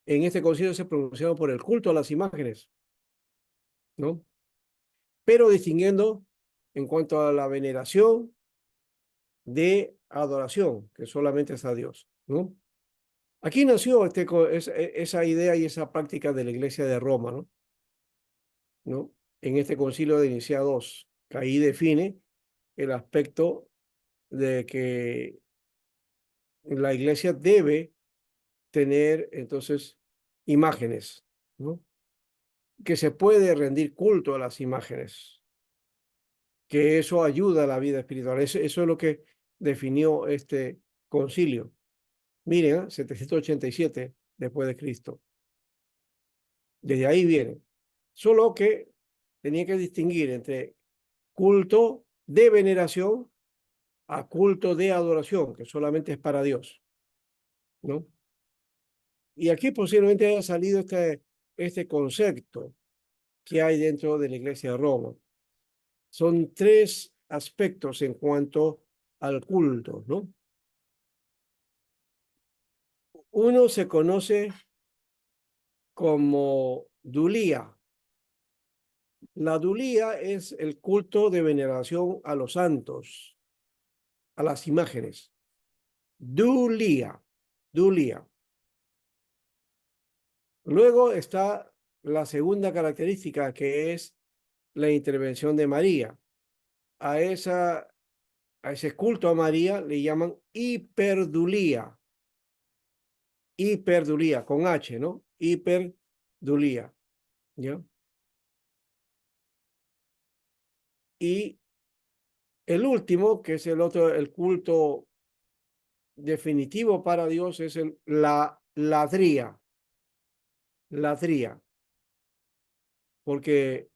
Speaker 2: en este concilio se pronunciaban por el culto a las imágenes, ¿no? Pero distinguiendo en cuanto a la veneración de adoración, que solamente es a Dios, ¿no? Aquí nació esa idea y esa práctica de la Iglesia de Roma, ¿no? ¿No? En este concilio de Nicea II, que ahí define el aspecto de que la Iglesia debe tener entonces imágenes, ¿no? Que se puede rendir culto a las imágenes, que eso ayuda a la vida espiritual. Eso es lo que definió este concilio. Miren, 787 después de Cristo. Desde ahí viene. Solo que tenía que distinguir entre culto de veneración a culto de adoración, que solamente es para Dios, ¿no? Y aquí posiblemente haya salido este concepto que hay dentro de la Iglesia de Roma. Son tres aspectos en cuanto al culto, ¿no? Uno se conoce como dulía. La dulía es el culto de veneración a los santos, a las imágenes. Dulía, dulía. Luego está la segunda característica, que es la intervención de María. A ese culto a María le llaman hiperdulía. Hiperdulía, con H, ¿no? Hiperdulía. ¿ya? Y el último, que es el otro, el culto definitivo para Dios, es la latría. Latría. Porque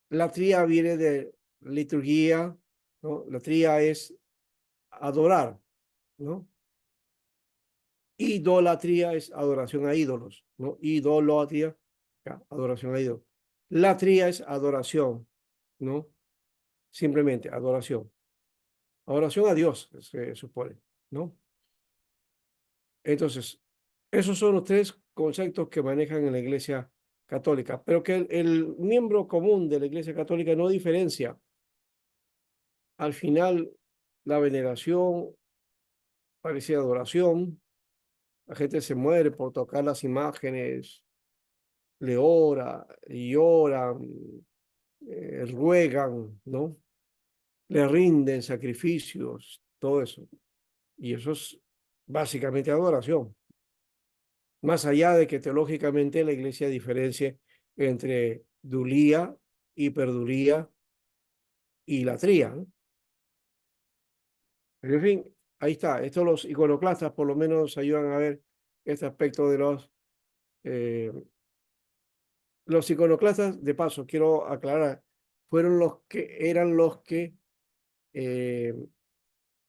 Speaker 2: latría viene de liturgia, ¿no? Latría es adorar, ¿no? Idolatría es adoración a ídolos, ¿no? Idolatría, ya, adoración a ídolos. Latría es adoración, ¿no? Simplemente adoración. Adoración a Dios, se supone, ¿no? Entonces, esos son los tres conceptos que manejan en la Iglesia Católica, pero que el miembro común de la Iglesia Católica no diferencia. Al final, la veneración parece adoración, la gente se muere por tocar las imágenes, le ora, lloran, ruegan, ¿no? Le rinden sacrificios, todo eso. Y eso es básicamente adoración. Más allá de que teológicamente la iglesia diferencie entre dulía, hiperdulía y latría, ¿no? Pero en fin, ahí está. Esto los iconoclastas por lo menos ayudan a ver este aspecto de los iconoclastas, de paso, quiero aclarar, eran los que eh,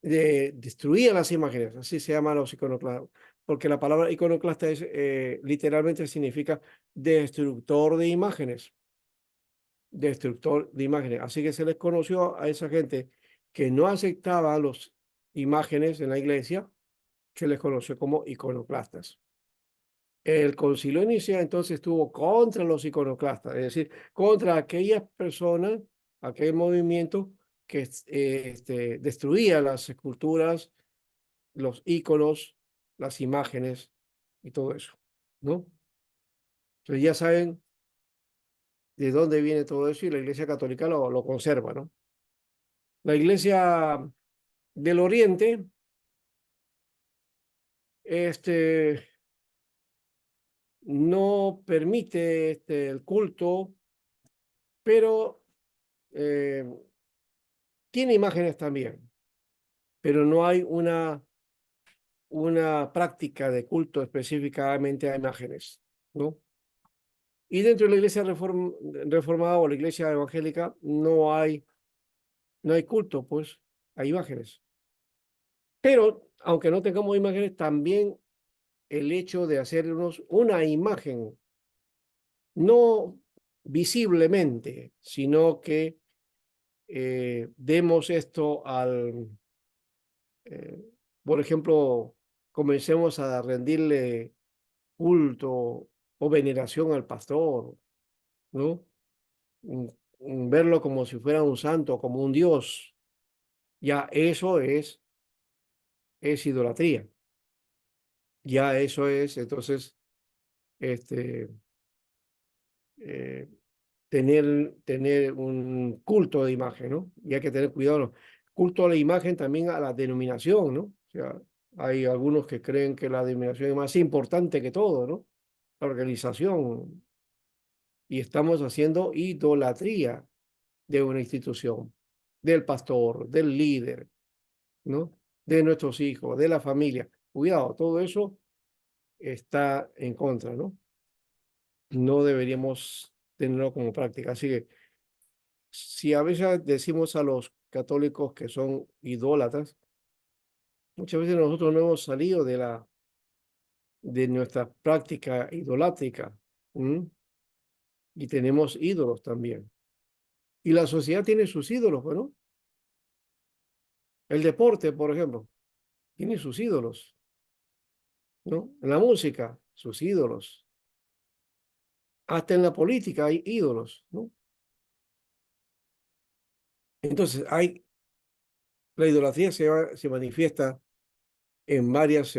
Speaker 2: destruían las imágenes, así se llaman los iconoclastas, porque la palabra iconoclasta es, literalmente significa destructor de imágenes, destructor de imágenes. Así que se les conoció a esa gente que no aceptaba las imágenes en la iglesia, se les conoció como iconoclastas. El concilio de Nicea entonces estuvo contra los iconoclastas, es decir, contra aquellas personas, aquel movimiento que destruía las esculturas, los íconos, las imágenes y todo eso, ¿no? Entonces ya saben de dónde viene todo eso y la Iglesia Católica lo conserva, ¿no? La Iglesia del Oriente, no permite el culto, pero tiene imágenes también, pero no hay una práctica de culto específicamente a imágenes, ¿no? Y dentro de la iglesia reformada o la iglesia evangélica no hay culto, pues, hay imágenes. Pero, aunque no tengamos imágenes, también el hecho de hacernos una imagen, no visiblemente, sino que demos esto por ejemplo, comencemos a rendirle culto o veneración al pastor, ¿no? Verlo como si fuera un santo, como un dios, ya eso es idolatría. Ya eso es, entonces, este, eh, tener un culto de imagen, ¿no? Y hay que tener cuidado, ¿no? Culto a la imagen también a la denominación, ¿no? O sea, hay algunos que creen que la denominación es más importante que todo, ¿no? La organización. Y estamos haciendo idolatría de una institución, del pastor, del líder, ¿no? De nuestros hijos, de la familia. Cuidado, todo eso está en contra, ¿no? No deberíamos tenerlo como práctica. Así que si a veces decimos a los católicos que son idólatras, muchas veces nosotros no hemos salido de nuestra práctica idolátrica, ¿m? Y tenemos ídolos también. Y la sociedad tiene sus ídolos, ¿no? El deporte, por ejemplo, tiene sus ídolos, ¿no? En la música, sus ídolos. Hasta en la política hay ídolos, ¿no? Entonces, la idolatría se manifiesta en varias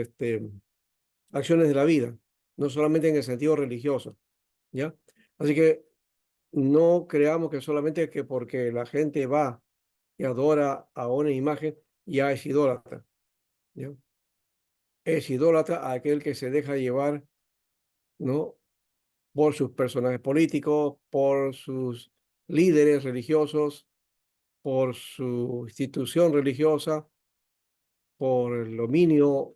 Speaker 2: acciones de la vida, no solamente en el sentido religioso, ¿ya? Así que no creamos que solamente que porque la gente va y adora a una imagen, ya es idólatra, ¿ya? Es idólatra a aquel que se deja llevar ¿no? Por sus personajes políticos, por sus líderes religiosos, por su institución religiosa, por el dominio,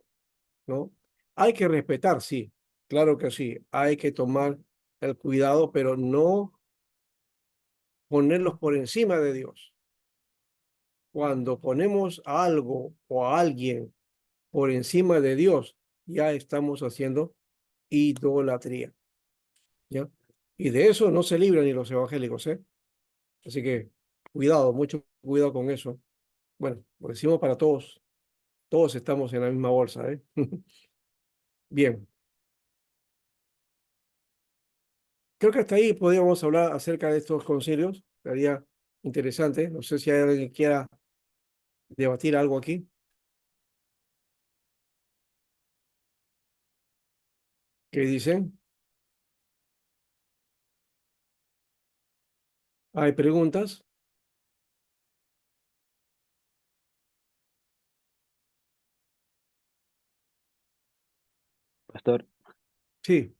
Speaker 2: ¿no? Hay que respetar, sí, claro que sí, hay que tomar el cuidado, pero no ponerlos por encima de Dios. Cuando ponemos a algo o a alguien por encima de Dios, ya estamos haciendo idolatría, ¿ya? Y de eso no se libran ni los evangélicos, ¿eh? Así que cuidado, mucho cuidado con eso. Bueno, lo decimos para todos, todos estamos en la misma bolsa, ¿eh? Bien, creo que hasta ahí podríamos hablar acerca de estos concilios, sería interesante. No sé si hay alguien que quiera debatir algo aquí. ¿Qué dicen? ¿Hay preguntas?
Speaker 4: Pastor,
Speaker 2: Sí.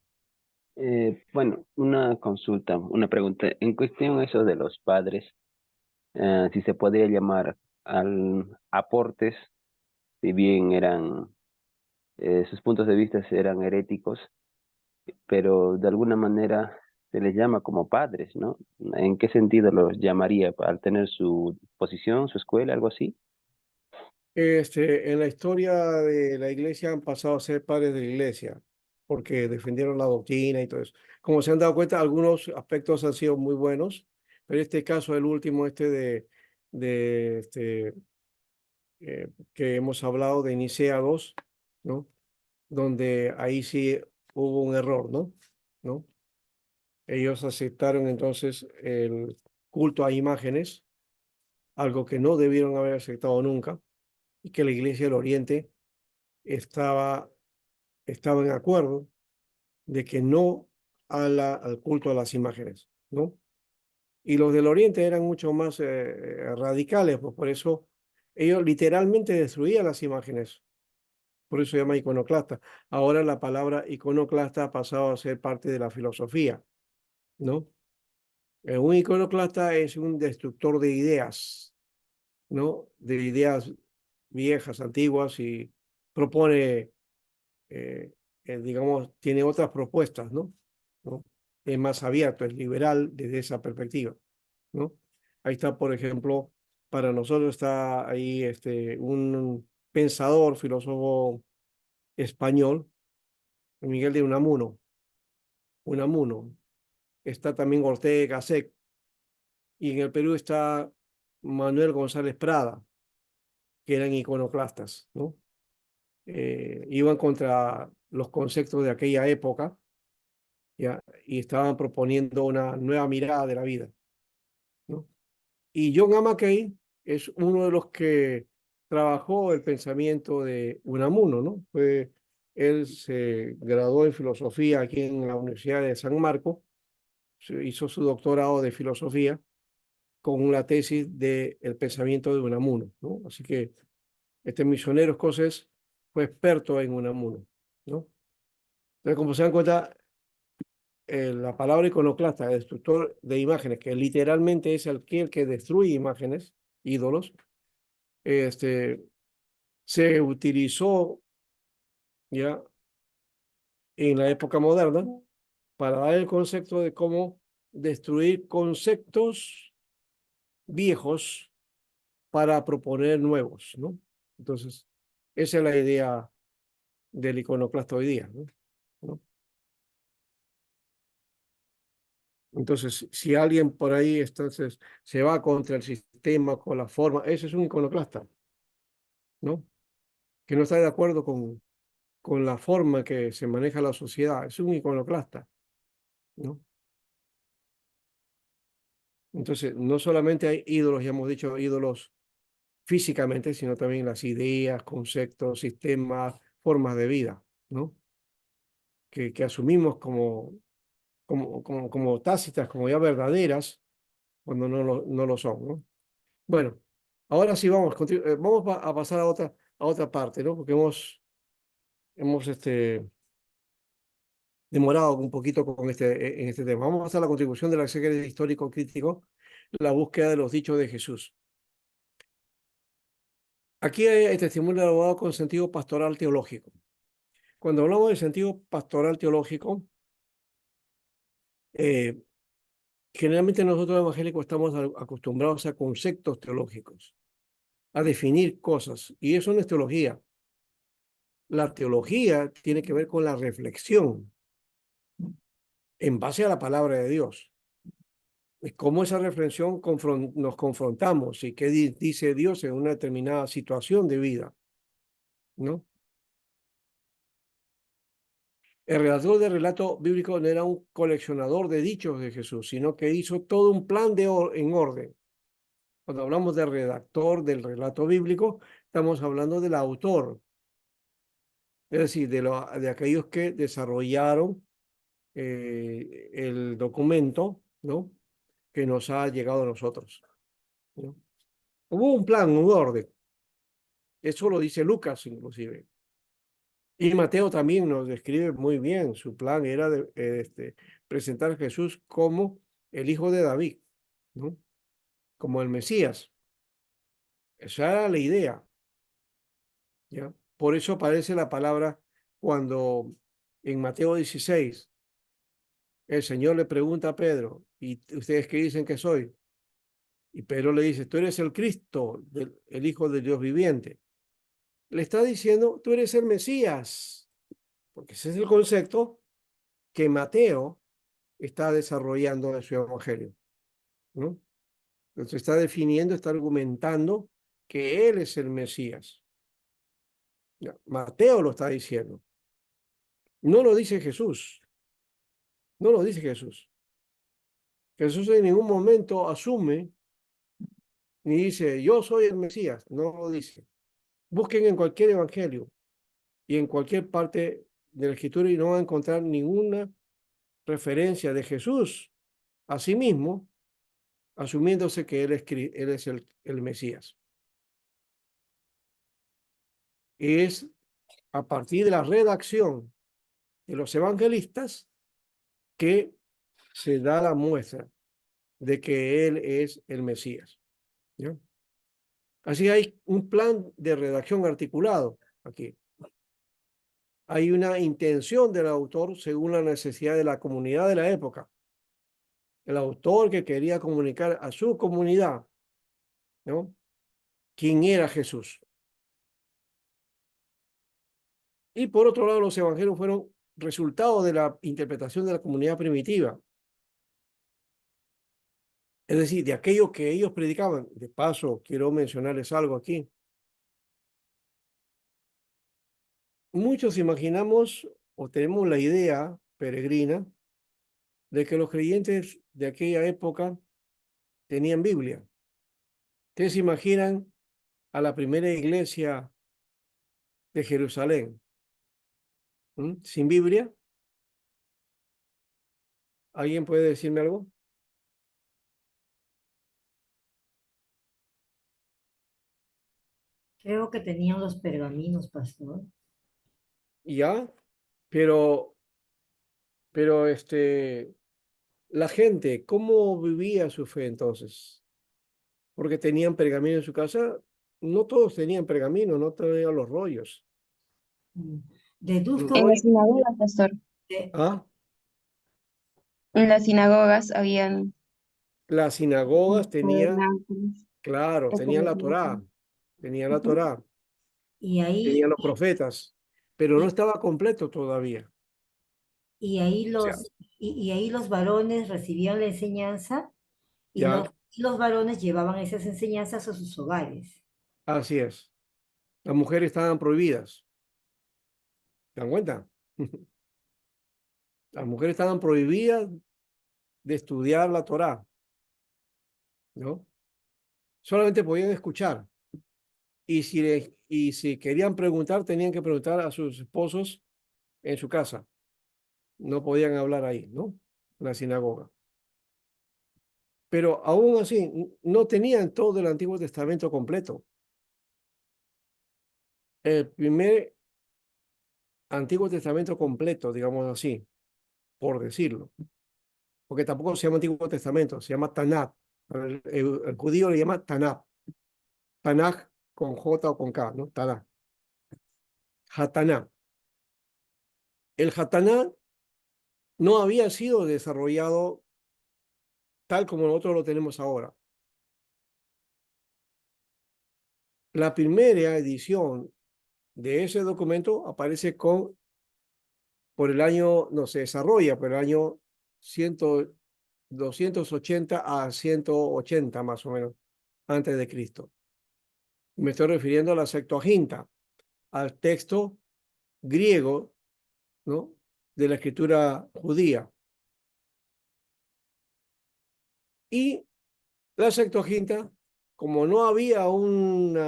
Speaker 4: bueno, una consulta, una pregunta. En cuestión eso de los padres, si se podría llamar al aportes, si bien eran, sus puntos de vista eran heréticos, pero de alguna manera se les llama como padres, ¿no? ¿En qué sentido los llamaría? ¿Al tener su posición, su escuela, algo así?
Speaker 2: En la historia de la iglesia han pasado a ser padres de la iglesia porque defendieron la doctrina y todo eso. Como se han dado cuenta, algunos aspectos han sido muy buenos, pero este caso, el último, de que hemos hablado de Nicea 2, ¿no? Donde ahí sí hubo un error, ¿no? ¿No? Ellos aceptaron entonces el culto a imágenes, algo que no debieron haber aceptado nunca, y que la Iglesia del Oriente estaba, estaba en acuerdo de que no al culto a las imágenes, ¿no? Y los del Oriente eran mucho más radicales, pues por eso ellos literalmente destruían las imágenes, por eso se llama iconoclasta. Ahora la palabra iconoclasta ha pasado a ser parte de la filosofía, ¿no? Un iconoclasta es un destructor de ideas, ¿no? De ideas viejas, antiguas, y propone, digamos, tiene otras propuestas, ¿no? ¿No? Es más abierto, es liberal desde esa perspectiva, ¿no? Ahí está, por ejemplo, para nosotros está ahí un pensador, filósofo español, Miguel de Unamuno, Unamuno. Está también Ortega y Gasset, y en el Perú está Manuel González Prada, que eran iconoclastas, ¿no? Iban contra los conceptos de aquella época, ¿ya? Y estaban proponiendo una nueva mirada de la vida, ¿no? Y John A. McCain es uno de los que trabajó el pensamiento de Unamuno, ¿no? Él se graduó en filosofía aquí en la Universidad de San Marcos, hizo su doctorado de filosofía con una tesis del pensamiento de Unamuno, ¿no? Así que este misionero escocés fue experto en Unamuno, ¿no? Entonces, como se dan cuenta, la palabra iconoclasta, destructor de imágenes, que literalmente es aquel que destruye imágenes, ídolos, este, se utilizó ya en la época moderna para dar el concepto de cómo destruir conceptos viejos para proponer nuevos, ¿no? Entonces, esa es la idea del iconoclasta hoy día, ¿no? ¿No? Entonces, si alguien por ahí entonces, se va contra el sistema, con la forma, ese es un iconoclasta, ¿no? Que no está de acuerdo con la forma que se maneja la sociedad, es un iconoclasta, ¿no? Entonces, no solamente hay ídolos, ya hemos dicho, ídolos físicamente, sino también las ideas, conceptos, sistemas, formas de vida, ¿no? Que asumimos como tácitas, como ya verdaderas, cuando no lo son, ¿no? Bueno, ahora sí vamos a pasar a otra parte, ¿no? Porque hemos demorado un poquito en este tema. Vamos a pasar a la contribución de la exégesis histórico crítico, la búsqueda de los dichos de Jesús. Aquí hay el testimonio elaborado con sentido pastoral teológico. Cuando hablamos de sentido pastoral teológico, generalmente nosotros evangélicos estamos acostumbrados a conceptos teológicos, a definir cosas, y eso no es teología. La teología tiene que ver con la reflexión en base a la palabra de Dios. Es cómo esa reflexión nos confrontamos y qué dice Dios en una determinada situación de vida, ¿no? El redactor del relato bíblico no era un coleccionador de dichos de Jesús, sino que hizo todo un plan en orden. Cuando hablamos de redactor del relato bíblico, estamos hablando del autor, es decir, de aquellos que desarrollaron el documento, ¿no?, que nos ha llegado a nosotros, ¿no? Hubo un plan, un orden. Eso lo dice Lucas, inclusive. Y Mateo también nos describe muy bien. Su plan era presentar a Jesús como el hijo de David, ¿no?, como el Mesías. Esa era la idea, ¿ya? Por eso aparece la palabra cuando en Mateo 16 el Señor le pregunta a Pedro, ¿y ustedes qué dicen que soy? Y Pedro le dice, tú eres el Cristo, el Hijo del Dios viviente. Le está diciendo, tú eres el Mesías, porque ese es el concepto que Mateo está desarrollando en su evangelio, ¿no? Entonces está definiendo, está argumentando que él es el Mesías. Ya, Mateo lo está diciendo. No lo dice Jesús. No lo dice Jesús. Jesús en ningún momento asume ni dice, yo soy el Mesías. No lo dice. Busquen en cualquier evangelio y en cualquier parte de la escritura y no van a encontrar ninguna referencia de Jesús a sí mismo, asumiéndose que él es el Mesías. Es a partir de la redacción de los evangelistas que se da la muestra de que él es el Mesías, ¿ya? Así hay un plan de redacción articulado aquí. Hay una intención del autor según la necesidad de la comunidad de la época. El autor que quería comunicar a su comunidad, ¿no?, quién era Jesús. Y por otro lado, los evangelios fueron resultado de la interpretación de la comunidad primitiva. Es decir, de aquello que ellos predicaban. De paso, quiero mencionarles algo aquí. Muchos imaginamos o tenemos la idea peregrina de que los creyentes de aquella época tenían Biblia. Ustedes se imaginan a la primera iglesia de Jerusalén, sin Biblia. ¿Alguien puede decirme algo?
Speaker 3: Creo que tenían los pergaminos, pastor.
Speaker 2: Ya, pero la gente, ¿cómo vivía su fe entonces? Porque tenían pergamino en su casa. No todos tenían pergamino, no tenían los rollos.
Speaker 3: Deduzco
Speaker 7: En
Speaker 3: hoy
Speaker 7: las sinagogas, pastor,
Speaker 3: que
Speaker 2: Ah,
Speaker 7: en las sinagogas habían
Speaker 2: las sinagogas tenían,
Speaker 7: tabernáculos,
Speaker 2: claro, tenían la Torá, tenían la Torá,
Speaker 3: y ahí,
Speaker 2: tenían los profetas, pero no estaba completo todavía.
Speaker 3: y ahí
Speaker 2: O sea,
Speaker 3: y ahí los varones recibían la enseñanza y
Speaker 2: ya,
Speaker 3: los varones llevaban esas enseñanzas a sus hogares.
Speaker 2: así es. Las mujeres estaban prohibidas. ¿Se dan cuenta? Las mujeres estaban prohibidas de estudiar la Torá, ¿no? Solamente podían escuchar. Y si querían preguntar, tenían que preguntar a sus esposos en su casa. No podían hablar ahí, ¿no?, en la sinagoga. Pero aún así, no tenían todo el Antiguo Testamento completo. El primer Antiguo Testamento completo, digamos así, por decirlo. Porque tampoco se llama Antiguo Testamento, se llama Tanakh. El judío le llama Tanakh. Tanakh con J o con K, ¿no? Tanakh. Hataná. El Hataná no había sido desarrollado tal como nosotros lo tenemos ahora. La primera edición de ese documento aparece por el año, no se desarrolla, por el año 280 a 180 más o menos, antes de Cristo. Me estoy refiriendo a la Septuaginta, al texto griego, ¿no?, de la escritura judía. Y la Septuaginta, como no había un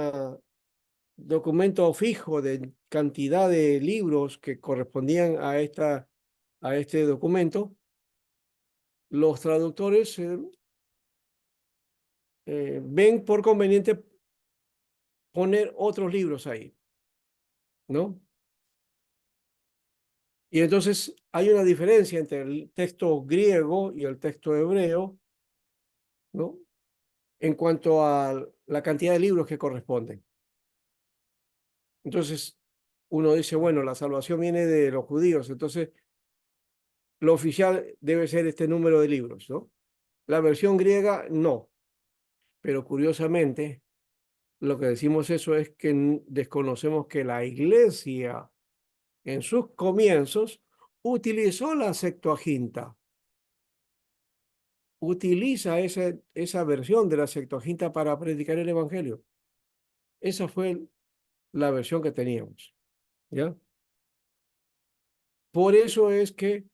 Speaker 2: documento fijo de cantidad de libros que correspondían a este documento, los traductores ven por conveniente poner otros libros ahí, ¿no? Y entonces hay una diferencia entre el texto griego y el texto hebreo, ¿no?, en cuanto a la cantidad de libros que corresponden. Entonces, uno dice, bueno, la salvación viene de los judíos, entonces lo oficial debe ser este número de libros, ¿no? La versión griega, no. Pero curiosamente, lo que decimos eso es que desconocemos que la iglesia en sus comienzos utilizó la Septuaginta. Utiliza esa versión de la Septuaginta para predicar el Evangelio. Esa fue la versión que teníamos, ¿ya? Por eso es que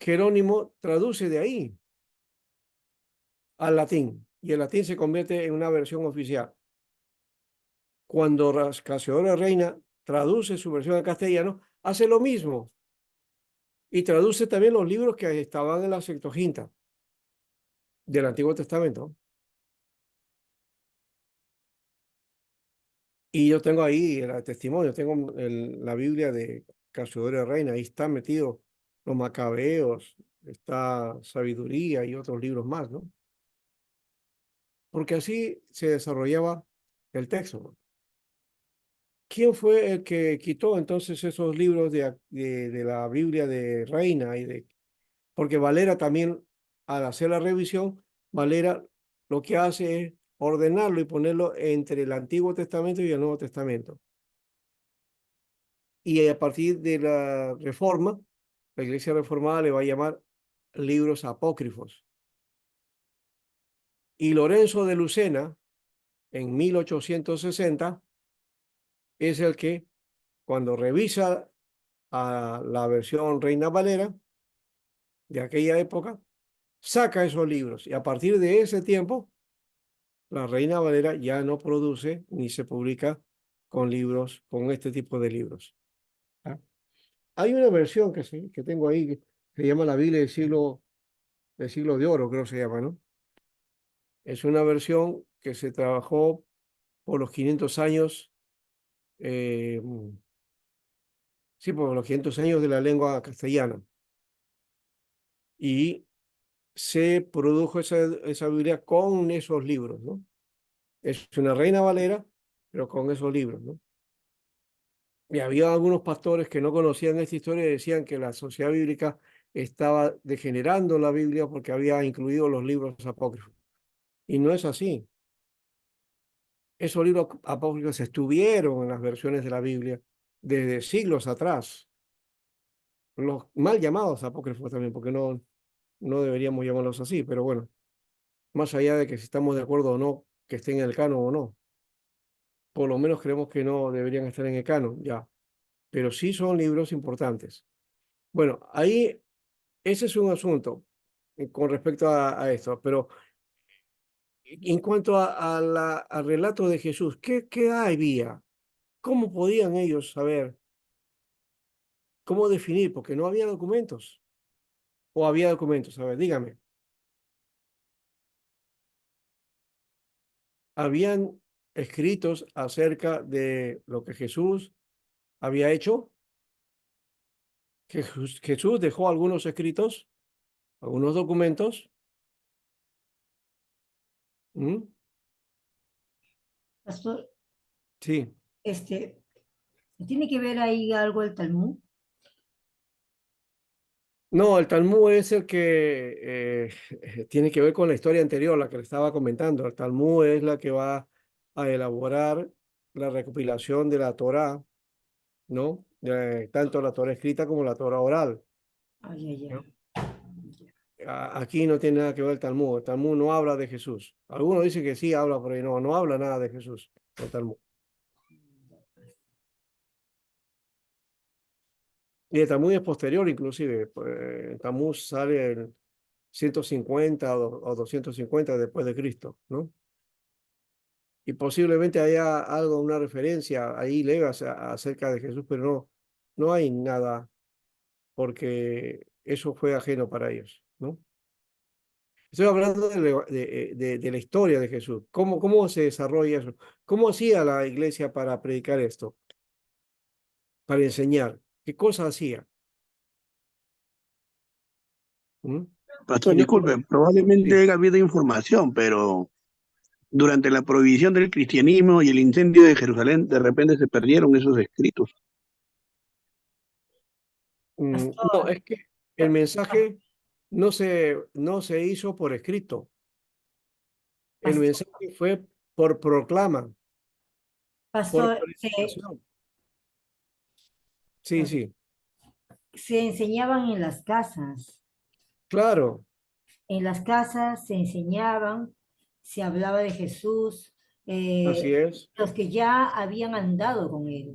Speaker 2: Jerónimo traduce de ahí al latín, y el latín se convierte en una versión oficial. Cuando Casiodoro de Reina traduce su versión al castellano, hace lo mismo, y traduce también los libros que estaban en la Septuaginta del Antiguo Testamento. Y yo tengo ahí el testimonio, tengo la Biblia de Casiodoro de Reina, ahí está metido los Macabeos, está Sabiduría y otros libros más, ¿no? Porque así se desarrollaba el texto. ¿Quién fue el que quitó entonces esos libros de la Biblia de Reina? Porque Valera también, al hacer la revisión, Valera lo que hace es ordenarlo y ponerlo entre el Antiguo Testamento y el Nuevo Testamento. Y a partir de la Reforma, la Iglesia Reformada le va a llamar libros apócrifos. Y Lorenzo de Lucena, en 1860, es el que, cuando revisa a la versión Reina Valera de aquella época, saca esos libros. Y a partir de ese tiempo, la Reina Valera ya no produce ni se publica con libros, con este tipo de libros. ¿Ah? Hay una versión que tengo ahí que se llama la Biblia del siglo de oro, creo que se llama, ¿no? Es una versión que se trabajó por los 500 años, sí, por los 500 años de la lengua castellana. Y se produjo esa Biblia con esos libros, ¿no? Es una Reina Valera, pero con esos libros, ¿no? Y había algunos pastores que no conocían esta historia y decían que la sociedad bíblica estaba degenerando la Biblia porque había incluido los libros apócrifos. Y no es así. Esos libros apócrifos estuvieron en las versiones de la Biblia desde siglos atrás. Los mal llamados apócrifos también, porque no deberíamos llamarlos así, pero bueno, más allá de que si estamos de acuerdo o no, que estén en el canon o no, por lo menos creemos que no deberían estar en el canon, ya, pero sí son libros importantes. Bueno, ahí ese es un asunto con respecto a esto, pero en cuanto al relato de Jesús, ¿qué había? ¿Cómo podían ellos saber cómo definir? Porque no había documentos. ¿O había documentos? A ver, dígame. ¿Habían escritos acerca de lo que Jesús había hecho? que Jesús dejó algunos escritos, algunos documentos. ¿Mm?
Speaker 3: Pastor,
Speaker 2: Sí.
Speaker 3: ¿tiene que ver ahí algo el Talmud?
Speaker 2: No, el Talmud es el que tiene que ver con la historia anterior, la que le estaba comentando. El Talmud es la que va a elaborar la recopilación de la Torá, ¿no? Tanto la Torá escrita como la Torá oral.
Speaker 3: Ay, ay,
Speaker 2: ¿No?
Speaker 3: ay.
Speaker 2: Aquí no tiene nada que ver el Talmud. El Talmud no habla de Jesús. Algunos dicen que sí habla, pero no habla nada de Jesús, el Talmud. Y el Talmud es posterior, inclusive. El Talmud sale en 150 o 250 después de Cristo, ¿no? Y posiblemente haya algo, una referencia ahí leve acerca de Jesús, pero no hay nada, porque eso fue ajeno para ellos, ¿no? Estoy hablando de la historia de Jesús. ¿Cómo se desarrolla eso? ¿Cómo hacía la iglesia para predicar esto? Para enseñar. ¿Qué cosas hacía? ¿Mm?
Speaker 9: Pastor,
Speaker 2: Aquí no.
Speaker 9: disculpe, probablemente
Speaker 2: Sí.
Speaker 9: haya habido información, pero durante la prohibición del cristianismo y el incendio de Jerusalén, de repente se perdieron esos escritos.
Speaker 2: No,
Speaker 3: Pastor,
Speaker 2: es que el mensaje no se hizo por escrito. El
Speaker 3: pastor,
Speaker 2: mensaje fue por proclama, por
Speaker 3: pastor,
Speaker 2: predicación. Sí, sí,
Speaker 3: se enseñaban en las casas.
Speaker 2: claro,
Speaker 3: En las casas se enseñaban, se hablaba de Jesús,
Speaker 2: así es.
Speaker 3: los que ya habían andado con él.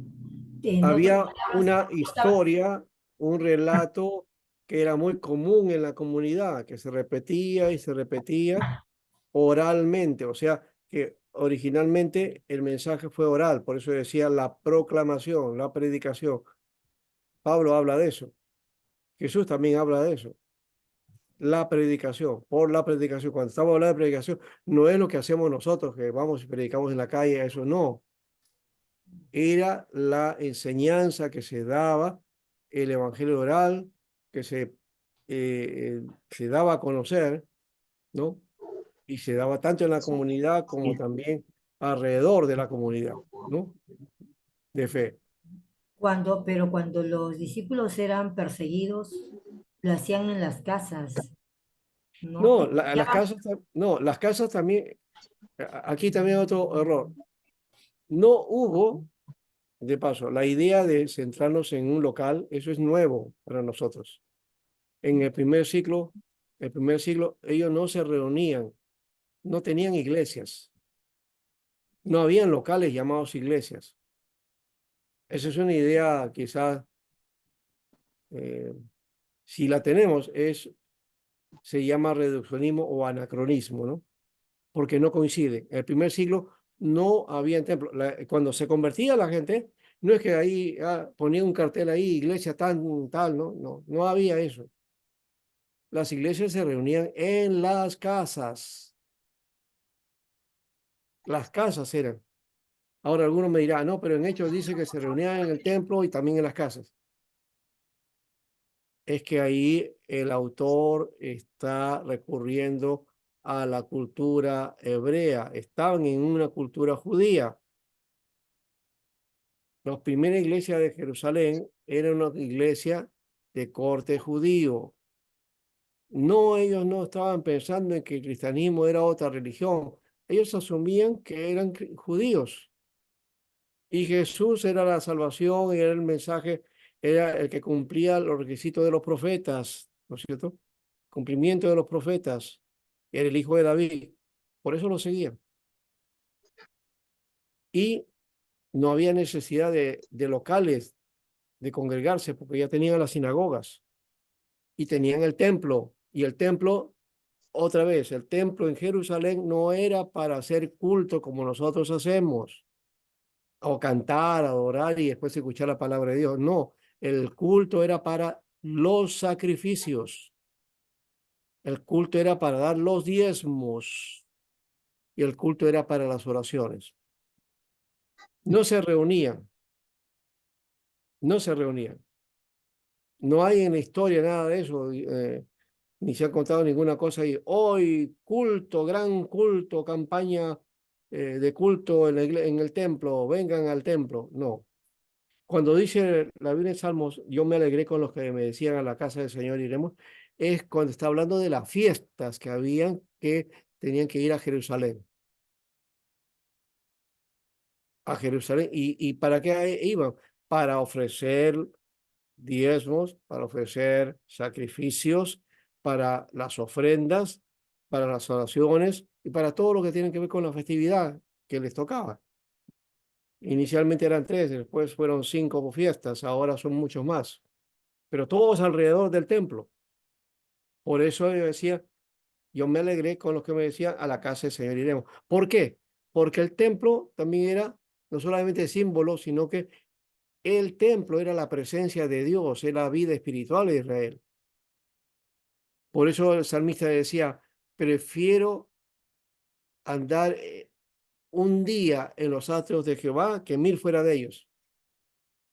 Speaker 3: En otras
Speaker 2: Había
Speaker 3: palabras,
Speaker 2: una historia, un relato que era muy común en la comunidad, que se repetía y se repetía oralmente, o sea, que originalmente el mensaje fue oral, por eso decía la proclamación, la predicación. Pablo habla de eso, Jesús también habla de eso. La predicación, por la predicación. Cuando estamos hablando de predicación, no es lo que hacemos nosotros, que vamos y predicamos en la calle, eso no. Era la enseñanza que se daba, el evangelio oral, que se daba a conocer, ¿no? Y se daba tanto en la comunidad como también alrededor de la comunidad, ¿no? De fe.
Speaker 3: pero cuando los discípulos eran perseguidos, lo hacían en las casas, ¿no?
Speaker 2: No, las casas también, aquí también otro error. No hubo, de paso, la idea de centrarnos en un local, eso es nuevo para nosotros. En el primer siglo, ellos no se reunían, no tenían iglesias, no habían locales llamados iglesias. Esa es una idea, quizás, eh, si la tenemos, se llama reduccionismo o anacronismo, ¿no? Porque no coincide. En el primer siglo no había templo. Cuando se convertía la gente, no es que ahí ponía un cartel ahí, iglesia tal, no había eso. Las iglesias se reunían en las casas. Las casas eran. Ahora algunos me dirán, no, pero en Hechos dice que se reunían en el templo y también en las casas. Es que ahí el autor está recurriendo a la cultura hebrea. Estaban en una cultura judía. La primera iglesia de Jerusalén era una iglesia de corte judío. No, ellos no estaban pensando en que el cristianismo era otra religión. Ellos asumían que eran judíos y Jesús era la salvación, era el mensaje, era el que cumplía los requisitos de los profetas, ¿no es cierto? Cumplimiento de los profetas, era el hijo de David. Por eso lo seguían. Y no había necesidad de locales, de congregarse, porque ya tenían las sinagogas y tenían el templo. Y el templo, otra vez, el templo en Jerusalén no era para hacer culto como nosotros hacemos, o cantar, adorar y después escuchar la palabra de Dios. No, el culto era para los sacrificios. El culto era para dar los diezmos y el culto era para las oraciones. No se reunían, no se reunían. No hay en la historia nada de eso, ni se ha contado ninguna cosa. Y hoy, culto, gran culto, campaña de culto en, en el templo, vengan al templo. No. Cuando dice la Biblia en Salmos, yo me alegré con los que me decían a la casa del Señor iremos, es cuando está hablando de las fiestas que habían que tenían que ir a Jerusalén. A Jerusalén. ¿Y para qué iban? Para ofrecer diezmos, para ofrecer sacrificios, para las ofrendas, para las oraciones y para todo lo que tiene que ver con la festividad que les tocaba. Inicialmente eran 3, después fueron 5 fiestas, ahora son muchos más, pero todos alrededor del templo. Por eso yo decía, yo me alegré con los que me decían a la casa del Señor iremos. ¿Por qué? Porque el templo también era no solamente símbolo, sino que el templo era la presencia de Dios, era la vida espiritual de Israel. Por eso el salmista decía, prefiero andar un día en los atrios de Jehová que 1000 fuera de ellos.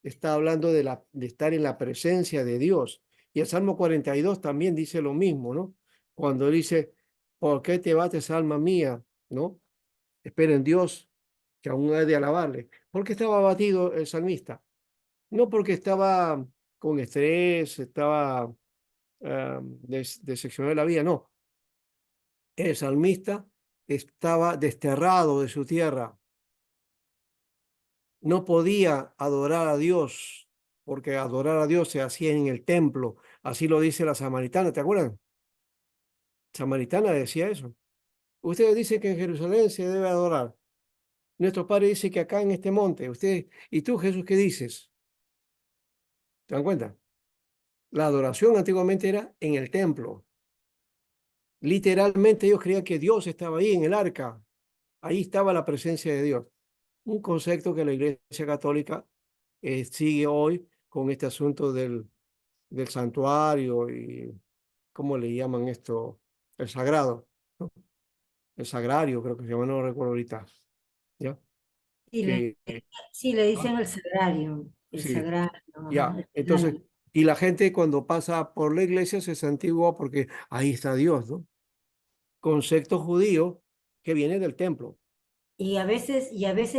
Speaker 2: Está hablando de estar en la presencia de Dios. Y el Salmo 42 también dice lo mismo, ¿no? Cuando dice, ¿por qué te bates, alma mía? ¿No? Espera en Dios, que aún ha de alabarle. ¿Por qué estaba abatido el salmista? No porque estaba con estrés, estaba decepcionado de la vida, no. El salmista estaba desterrado de su tierra. No podía adorar a Dios, porque adorar a Dios se hacía en el templo. Así lo dice la samaritana, ¿te acuerdan? Samaritana decía eso. Ustedes dicen que en Jerusalén se debe adorar. Nuestro Padre dice que acá en este monte, ustedes, ¿y tú, Jesús, qué dices? ¿Te dan cuenta? La adoración antiguamente era en el templo. Literalmente ellos creían que Dios estaba ahí en el arca. Ahí estaba la presencia de Dios. Un concepto que la Iglesia Católica sigue hoy con este asunto del santuario y, ¿cómo le llaman esto? El sagrado, ¿no? El sagrario, creo que se llama, no recuerdo ahorita. ¿Ya?
Speaker 3: Sí,
Speaker 2: Que,
Speaker 3: sí, le dicen el
Speaker 2: sí,
Speaker 3: sagrario,
Speaker 2: ya.
Speaker 3: ajá, el
Speaker 2: Entonces,
Speaker 3: sagrario.
Speaker 2: y la gente cuando pasa por la iglesia se santigua porque ahí está Dios, ¿no? Concepto judío que viene del templo.
Speaker 3: Y a veces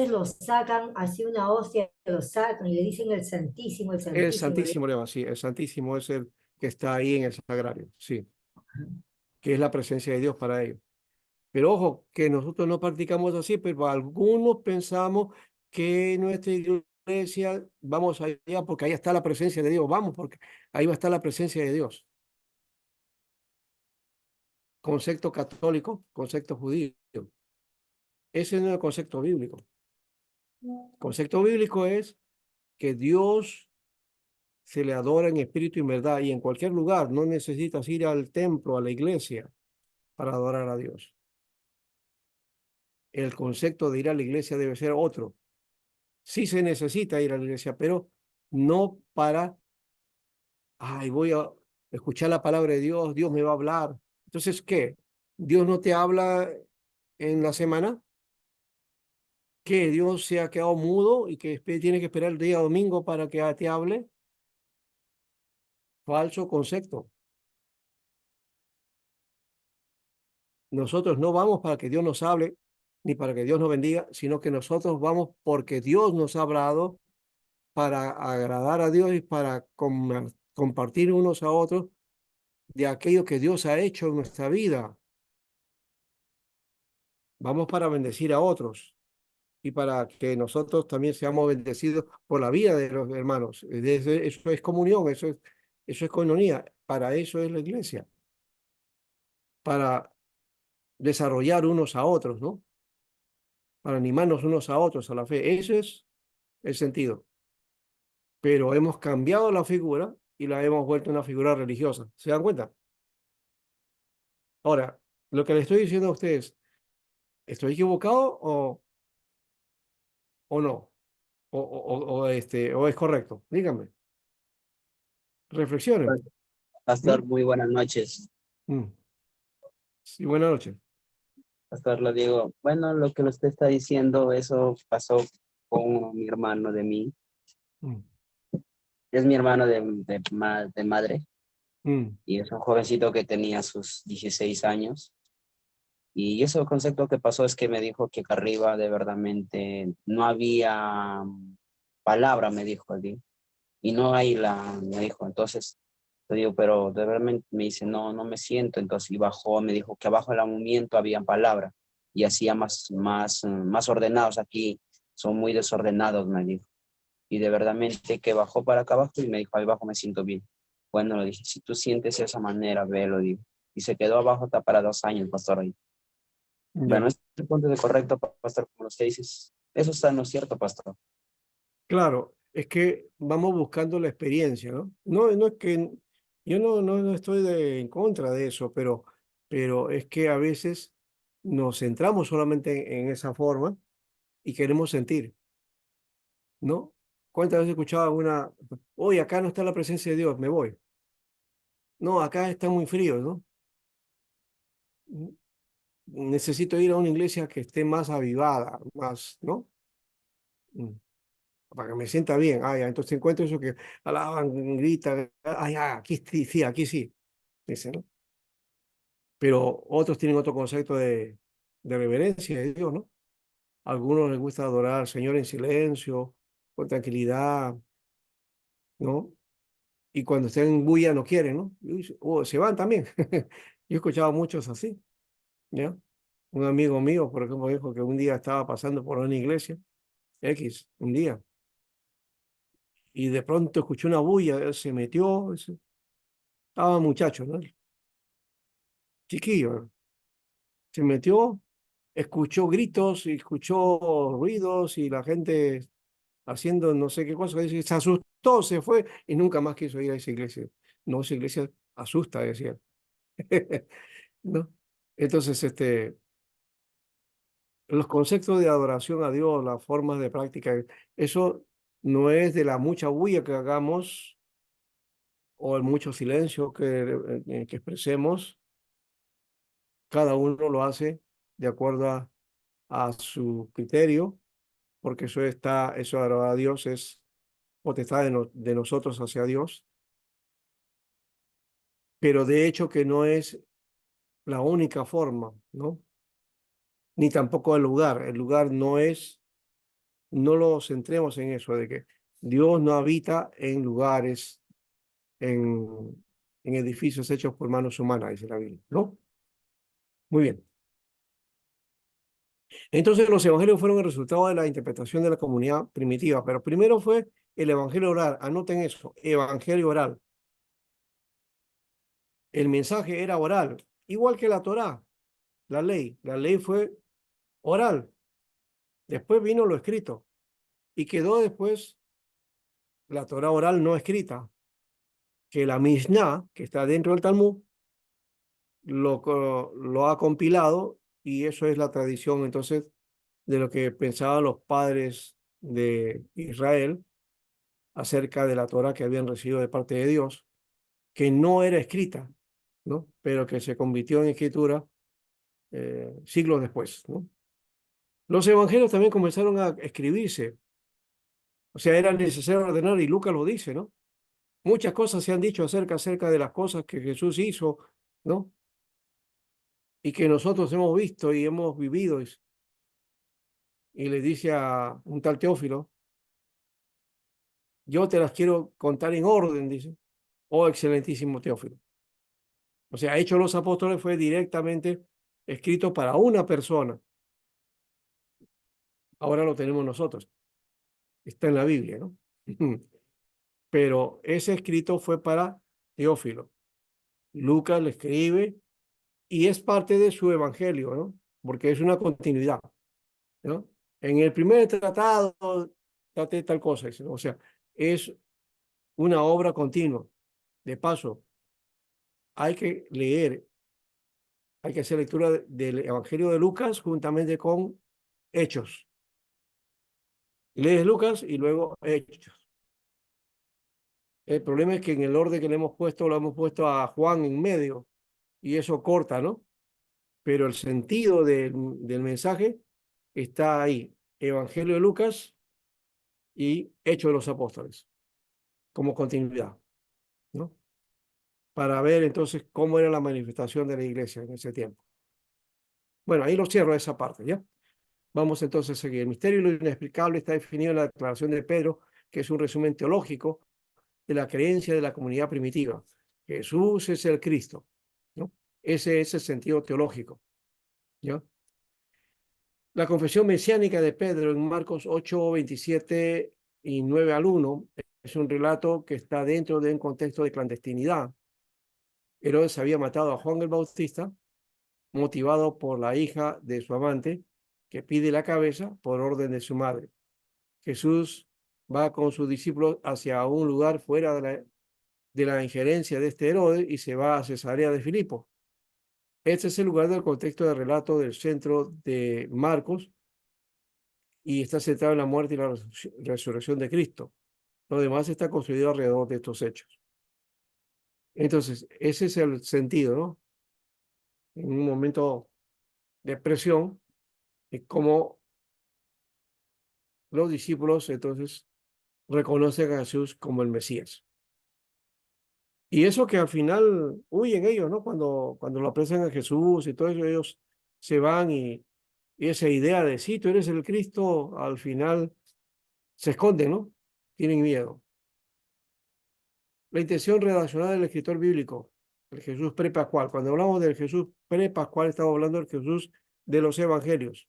Speaker 3: lo sacan, así una hostia, lo sacan y le dicen el Santísimo, el
Speaker 2: El
Speaker 3: Santísimo.
Speaker 2: Santísimo, le llama, sí, el Santísimo es el que está ahí en el sagrario, sí, que es la presencia de Dios para ellos. Pero ojo, que nosotros no practicamos así, pero algunos pensamos que nuestra iglesia, vamos allá porque ahí está la presencia de Dios, vamos porque ahí va a estar la presencia de Dios. Concepto católico, concepto judío. Ese no es el concepto bíblico. Concepto bíblico es que Dios se le adora en espíritu y en verdad y en cualquier lugar. No necesitas ir al templo, a la iglesia para adorar a Dios. El concepto de ir a la iglesia debe ser otro. Sí se necesita ir a la iglesia, pero no para, ay, voy a escuchar la palabra de Dios, Dios me va a hablar. Entonces, ¿qué? ¿Dios no te habla en la semana? ¿Que Dios se ha quedado mudo y que tiene que esperar el día domingo para que te hable? Falso concepto. Nosotros no vamos para que Dios nos hable ni para que Dios nos bendiga, sino que nosotros vamos porque Dios nos ha hablado para agradar a Dios y para compartir unos a otros de aquello que Dios ha hecho en nuestra vida. Vamos para bendecir a otros y para que nosotros también seamos bendecidos por la vida de los hermanos. Eso es comunión, eso es coinonía. Para eso es la iglesia, para desarrollar unos a otros, ¿no? Para animarnos unos a otros a la fe. Eso es el sentido. Pero hemos cambiado la figura y la hemos vuelto una figura religiosa. ¿Se dan cuenta? Ahora, lo que le estoy diciendo a ustedes, ¿estoy equivocado o no? O es correcto. Díganme. Reflexionen.
Speaker 10: Pastor, muy buenas noches.
Speaker 2: Sí, buenas noches.
Speaker 10: Pastor, lo digo, bueno, lo que usted está diciendo, eso pasó con mi hermano de mí. es mi hermano de madre
Speaker 2: Mm,
Speaker 10: y es un jovencito que tenía sus 16 años. Y ese concepto que pasó es que me dijo que acá arriba de verdadmente no había palabra, me dijo él. Y no hay me dijo. Entonces, le digo, pero de verdad me dice, no, no me siento. Entonces, y bajó, me dijo que abajo del movimiento había palabra y hacía más ordenados. Aquí son muy desordenados, me dijo. Y de verdadmente que bajó para acá abajo y me dijo, ahí abajo me siento bien. Bueno, le dije, si tú sientes esa manera, velo, digo. Y se quedó abajo hasta para 2 años, pastor, ahí.
Speaker 2: ya.
Speaker 10: Bueno, este punto de correcto, pastor, como usted dice, eso está en lo cierto, pastor.
Speaker 2: Claro, es que vamos buscando la experiencia, ¿no? No es que yo no estoy en contra de eso, pero es que a veces nos centramos solamente en esa forma y queremos sentir, ¿no? ¿Cuántas veces he escuchado oye, acá no está la presencia de Dios, me voy? No, acá está muy frío, ¿no? Necesito ir a una iglesia que esté más avivada, más, ¿no? Mm, Para que me sienta bien. Ah, ya, entonces encuentro eso que alaban, gritan, ah, ya, aquí sí, sí, aquí sí, dice, ¿no? Pero otros tienen otro concepto de reverencia de Dios, ¿no? A algunos les gusta adorar al Señor en silencio, con tranquilidad, ¿no? Y cuando estén en bulla no quieren, ¿no? O se van también. Yo he escuchado muchos así, ¿ya? Un amigo mío, por ejemplo, dijo que un día estaba pasando por una iglesia, X, un día, y de pronto escuchó una bulla, él se metió, estaba muchacho, ¿no? Chiquillo, se metió, escuchó gritos y escuchó ruidos y la gente haciendo no sé qué cosa, dice, se asustó, se fue y nunca más quiso ir a esa iglesia. No, esa iglesia asusta, decía. ¿No? Entonces, los conceptos de adoración a Dios, las formas de práctica, eso no es de la mucha bulla que hagamos o el mucho silencio que expresemos, cada uno lo hace de acuerdo a su criterio, porque eso adorar a Dios es potestad de nosotros hacia Dios, pero de hecho que no es la única forma, ¿no? Ni tampoco el lugar no lo centremos en eso, de que Dios no habita en lugares, en edificios hechos por manos humanas, dice la Biblia, ¿no? Muy bien. Entonces los evangelios fueron el resultado de la interpretación de la comunidad primitiva, pero primero fue el evangelio oral, anoten eso, evangelio oral. El mensaje era oral, igual que la Torá, la ley fue oral, después vino lo escrito y quedó después la Torá oral no escrita, que la Mishnah, que está dentro del Talmud, lo ha compilado y eso es la tradición entonces de lo que pensaban los padres de Israel acerca de la Torá que habían recibido de parte de Dios, que no era escrita, ¿no? Pero que se convirtió en escritura siglos después, ¿no? Los evangelios también comenzaron a escribirse, o sea, era necesario ordenar y Lucas lo dice, ¿no? Muchas cosas se han dicho acerca de las cosas que Jesús hizo, ¿no? Y que nosotros hemos visto y hemos vivido. Y le dice a un tal Teófilo, yo te las quiero contar en orden, dice, oh excelentísimo Teófilo. O sea, Hechos de los Apóstoles fue directamente escrito para una persona. Ahora lo tenemos nosotros. Está en la Biblia, ¿no? Pero ese escrito fue para Teófilo. Lucas le escribe y es parte de su evangelio, ¿no? Porque es una continuidad, ¿no? En el primer tratado, trate tal cosa, dice, ¿no? O sea, es una obra continua. De paso, hay que leer, hay que hacer lectura del Evangelio de Lucas juntamente con Hechos. Lees Lucas y luego Hechos. El problema es que en el orden que le hemos puesto, lo hemos puesto a Juan en medio y eso corta, ¿no? Pero el sentido del mensaje está ahí. Evangelio de Lucas y Hechos de los Apóstoles. como continuidad, ¿no? Para ver entonces cómo era la manifestación de la iglesia en ese tiempo. Bueno, ahí lo cierro esa parte, ¿ya? Vamos entonces a seguir. El misterio y lo inexplicable está definido en la declaración de Pedro, que es un resumen teológico de la creencia de la comunidad primitiva. Jesús es el Cristo, ¿no? Ese es el sentido teológico, ¿ya? La confesión mesiánica de Pedro en Marcos 8, 27 y 9 al 1 es un relato que está dentro de un contexto de clandestinidad. Herodes había matado a Juan el Bautista, motivado por la hija de su amante, que pide la cabeza por orden de su madre. Jesús va con sus discípulos hacia un lugar fuera de la injerencia de este Herodes y se va a Cesarea de Filipo. Este es el lugar del contexto de relato del centro de Marcos y está centrado en la muerte y la resurrección de Cristo. Lo demás está construido alrededor de estos hechos. Entonces, ese es el sentido, ¿no? En un momento de presión, es como los discípulos entonces reconocen a Jesús como el Mesías. Y eso que al final huyen ellos, ¿no? Cuando lo apresan a Jesús y todo eso, ellos se van y esa idea de, sí, tú eres el Cristo, al final se esconden, ¿no? Tienen miedo. La intención redaccional del escritor bíblico, el Jesús prepascual. Cuando hablamos del Jesús prepascual, estamos hablando del Jesús de los evangelios.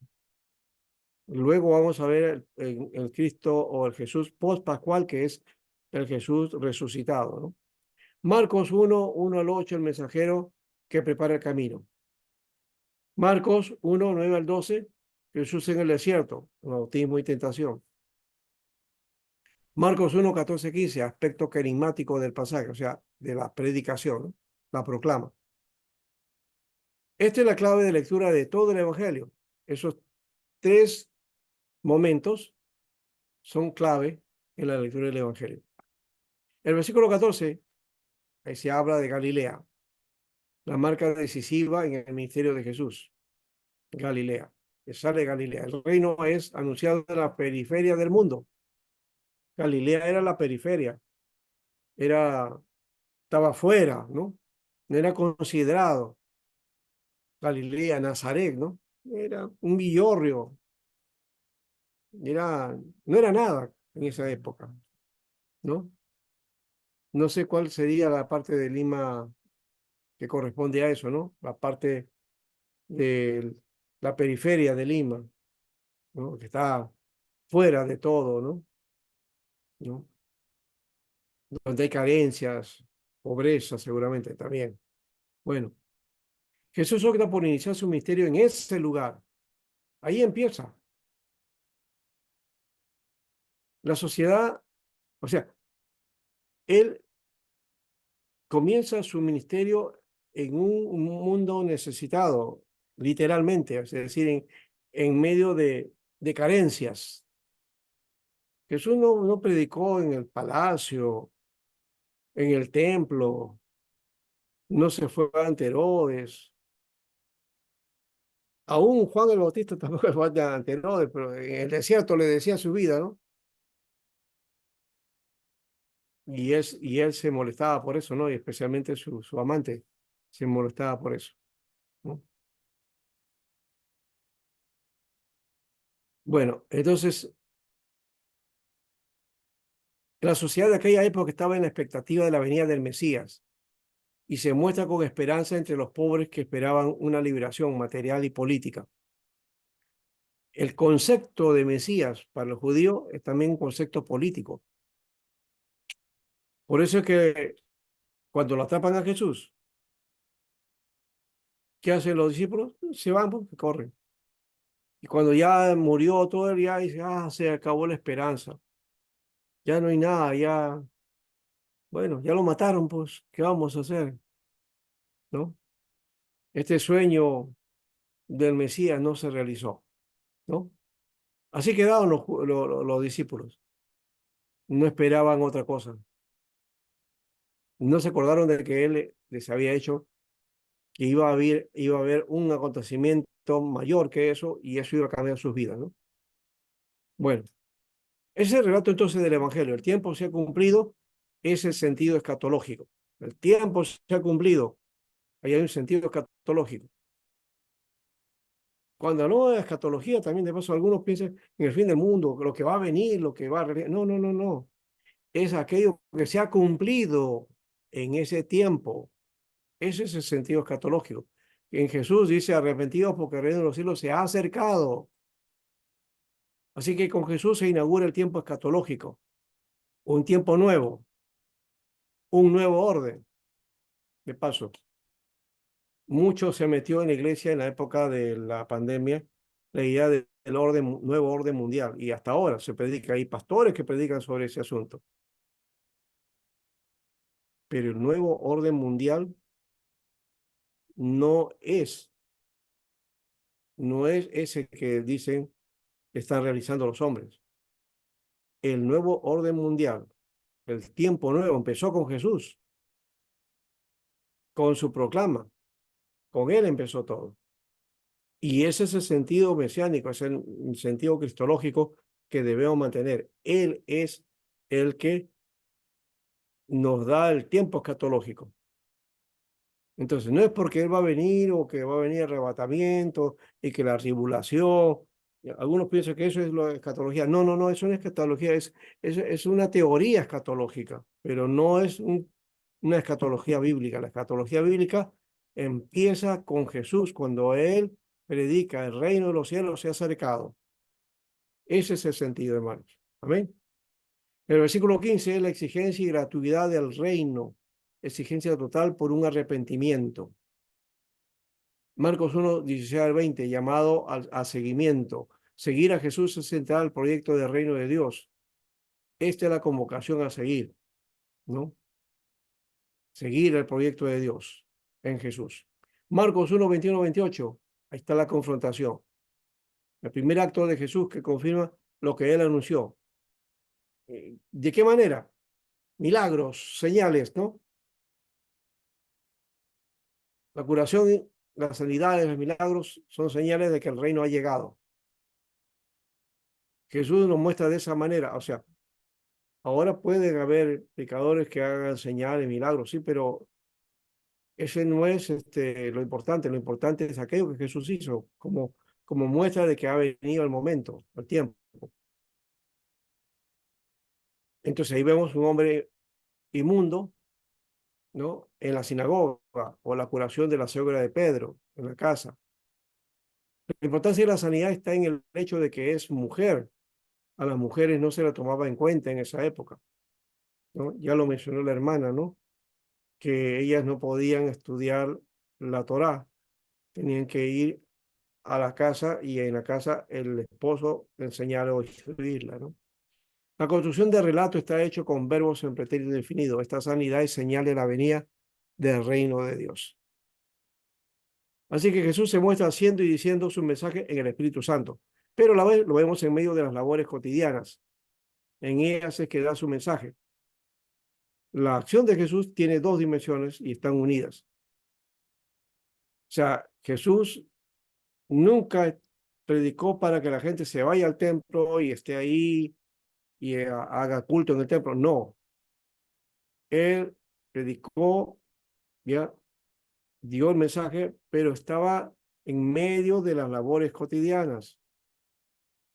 Speaker 2: Luego vamos a ver el Cristo o el Jesús postpascual, que es el Jesús resucitado, ¿no? Marcos 1, 1 al 8, el mensajero que prepara el camino. Marcos 1, 9 al 12, Jesús en el desierto, bautismo y tentación. Marcos 1, 14, 15, aspecto carismático del pasaje, o sea, de la predicación, ¿no? La proclama. Esta es la clave de lectura de todo el Evangelio. Esos tres momentos son clave en la lectura del Evangelio. El versículo 14, ahí se habla de Galilea, la marca decisiva en el ministerio de Jesús. Galilea, que sale de Galilea. El reino es anunciado en la periferia del mundo. Galilea era la periferia, estaba afuera, ¿no? No era considerado. Galilea, Nazaret, ¿no? Era un villorrio. No era nada en esa época, ¿no? No sé cuál sería la parte de Lima que corresponde a eso, ¿no? La parte de la periferia de Lima, ¿no? Que está fuera de todo, ¿no? Donde hay carencias, pobreza seguramente también. Bueno, Jesús opta por iniciar su ministerio en ese lugar. Ahí empieza. La sociedad, o sea, él comienza su ministerio en un mundo necesitado, literalmente, es decir, en medio de carencias. Jesús no predicó en el palacio, en el templo, no se fue ante Herodes. Aún Juan el Bautista tampoco fue ante Herodes, pero en el desierto le decía su vida, ¿no? Y él se molestaba por eso, ¿no? Y especialmente su amante se molestaba por eso, ¿no? Bueno, entonces, la sociedad de aquella época estaba en la expectativa de la venida del Mesías y se muestra con esperanza entre los pobres que esperaban una liberación material y política. El concepto de Mesías para los judíos es también un concepto político. Por eso es que cuando lo atrapan a Jesús, ¿qué hacen los discípulos? Se van, pues, corren. Y cuando ya murió todo el día, dice, se acabó la esperanza. Ya no hay nada, bueno, ya lo mataron, pues, ¿qué vamos a hacer? ¿No? Este sueño del Mesías no se realizó, ¿no? Así quedaron los discípulos. No esperaban otra cosa. No se acordaron de que él les había hecho que iba a haber un acontecimiento mayor que eso y eso iba a cambiar sus vidas, ¿no? Bueno, ese es el relato entonces del Evangelio. El tiempo se ha cumplido es el sentido escatológico. El tiempo se ha cumplido. Ahí hay un sentido escatológico. Cuando no es escatología, también de paso algunos piensan en el fin del mundo, lo que va a venir, lo que va a... No, no, no, no. Es aquello que se ha cumplido en ese tiempo. Ese es el sentido escatológico. En Jesús dice, arrepentidos porque el reino de los cielos se ha acercado. Así que con Jesús se inaugura el tiempo escatológico, un tiempo nuevo, un nuevo orden. De paso, mucho se metió en la iglesia en la época de la pandemia la idea del nuevo orden mundial, y hasta ahora se predica, hay pastores que predican sobre ese asunto. Pero el nuevo orden mundial no es ese que dicen que están realizando los hombres. El nuevo orden mundial, el tiempo nuevo, empezó con Jesús, con su proclama. Con él empezó todo. Y ese es el sentido mesiánico, es el sentido cristológico que debemos mantener. Él es el que nos da el tiempo escatológico. Entonces, no es porque Él va a venir o que va a venir el arrebatamiento y que la tribulación. Algunos piensan que eso es la escatología. No, no, no, eso no es escatología, es una teoría escatológica, pero no es una escatología bíblica. La escatología bíblica empieza con Jesús, cuando Él predica el reino de los cielos se ha acercado. Ese es el sentido, hermanos. Amén. El versículo 15 es la exigencia y gratuidad del reino, exigencia total por un arrepentimiento. Marcos 1, 16 al 20, llamado a seguimiento. Seguir a Jesús es central al proyecto del reino de Dios. Esta es la convocación a seguir, ¿no? Seguir el proyecto de Dios en Jesús. Marcos 1, 21, 28, ahí está la confrontación. El primer acto de Jesús que confirma lo que él anunció. ¿De qué manera? Milagros, señales, ¿no? La curación, las sanidades, los milagros son señales de que el reino ha llegado. Jesús nos muestra de esa manera. O sea, ahora pueden haber pecadores que hagan señales, milagros, sí, pero ese no es lo importante. Lo importante es aquello que Jesús hizo como muestra de que ha venido el momento, el tiempo. Entonces ahí vemos un hombre inmundo, ¿no? En la sinagoga, o la curación de la suegra de Pedro en la casa. La importancia de la sanidad está en el hecho de que es mujer. A las mujeres no se la tomaba en cuenta en esa época, ¿no? Ya lo mencionó la hermana, ¿no? Que ellas no podían estudiar la Torá, tenían que ir a la casa y en la casa el esposo enseñar o instruirla, ¿no? La construcción de relato está hecho con verbos en pretérito indefinido. Esta sanidad es señal de la venida del reino de Dios. Así que Jesús se muestra haciendo y diciendo su mensaje en el Espíritu Santo, pero a la vez lo vemos en medio de las labores cotidianas. En ellas es que da su mensaje. La acción de Jesús tiene dos dimensiones y están unidas. O sea, Jesús nunca predicó para que la gente se vaya al templo y esté ahí y haga culto en el templo. No. Él predicó, ya dio el mensaje, pero estaba en medio de las labores cotidianas.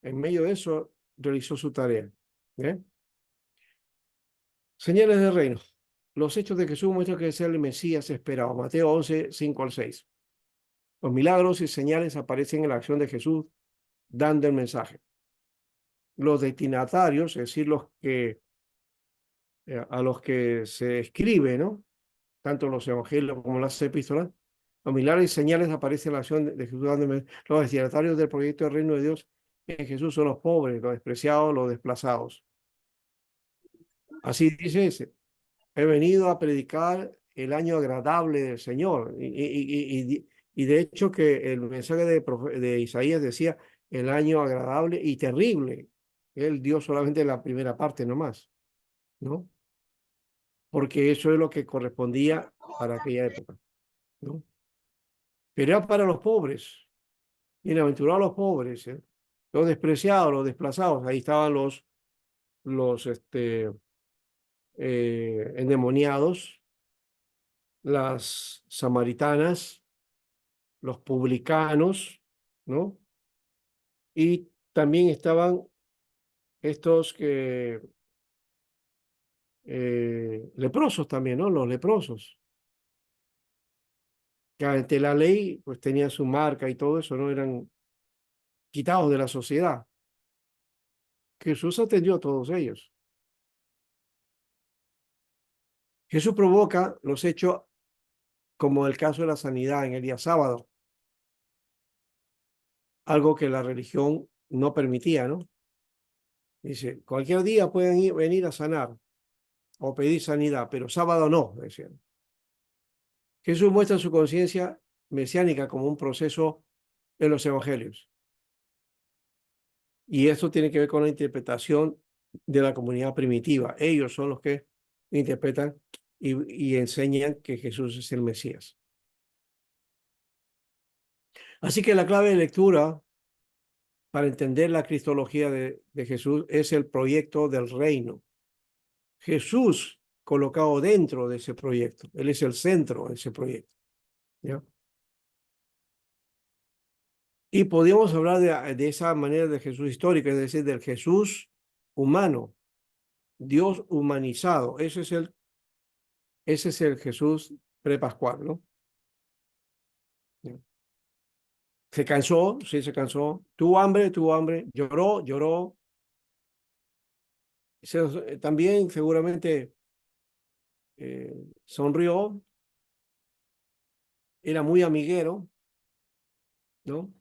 Speaker 2: En medio de eso realizó su tarea. ¿Bien? Señales del reino. Los hechos de Jesús muestran que es el Mesías esperado. Mateo 11, 5 al 6. Los milagros y señales aparecen en la acción de Jesús dando el mensaje. Los destinatarios, es decir, a los que se escribe, ¿no? Tanto los evangelios como las epístolas, los milagros y señales aparecen en la acción de Jesús dando el mensaje. Los destinatarios del proyecto del reino de Dios en Jesús son los pobres, los despreciados, los desplazados. Así dice ese. He venido a predicar el año agradable del Señor. Y de hecho que el mensaje de Isaías decía el año agradable y terrible. Él dio solamente la primera parte nomás, ¿no? Porque eso es lo que correspondía para aquella época, ¿no? Pero era para los pobres. Bienaventurados los pobres, ¿eh? Los despreciados, los desplazados. Ahí estaban los endemoniados, las samaritanas, los publicanos, ¿no? Y también estaban estos que leprosos también, ¿no? Los leprosos, que ante la ley pues tenían su marca y todo eso, ¿no? Eran quitados de la sociedad. Jesús atendió a todos ellos. Jesús provoca los hechos como el caso de la sanidad en el día sábado, algo que la religión no permitía, ¿no? Dice, cualquier día pueden venir a sanar o pedir sanidad, pero sábado no, decían. Jesús muestra su conciencia mesiánica como un proceso en los evangelios. Y esto tiene que ver con la interpretación de la comunidad primitiva. Ellos son los que interpretan y enseñan que Jesús es el Mesías. Así que la clave de lectura para entender la cristología de Jesús es el proyecto del reino. Jesús colocado dentro de ese proyecto. Él es el centro de ese proyecto. ¿Ya? Y podríamos hablar de esa manera de Jesús histórico, es decir, del Jesús humano, Dios humanizado. Ese es el Jesús prepascual, ¿no? ¿Ya? Se cansó, sí, se cansó. Tuvo hambre, lloró, lloró. También seguramente sonrió. Era muy amiguero, ¿no?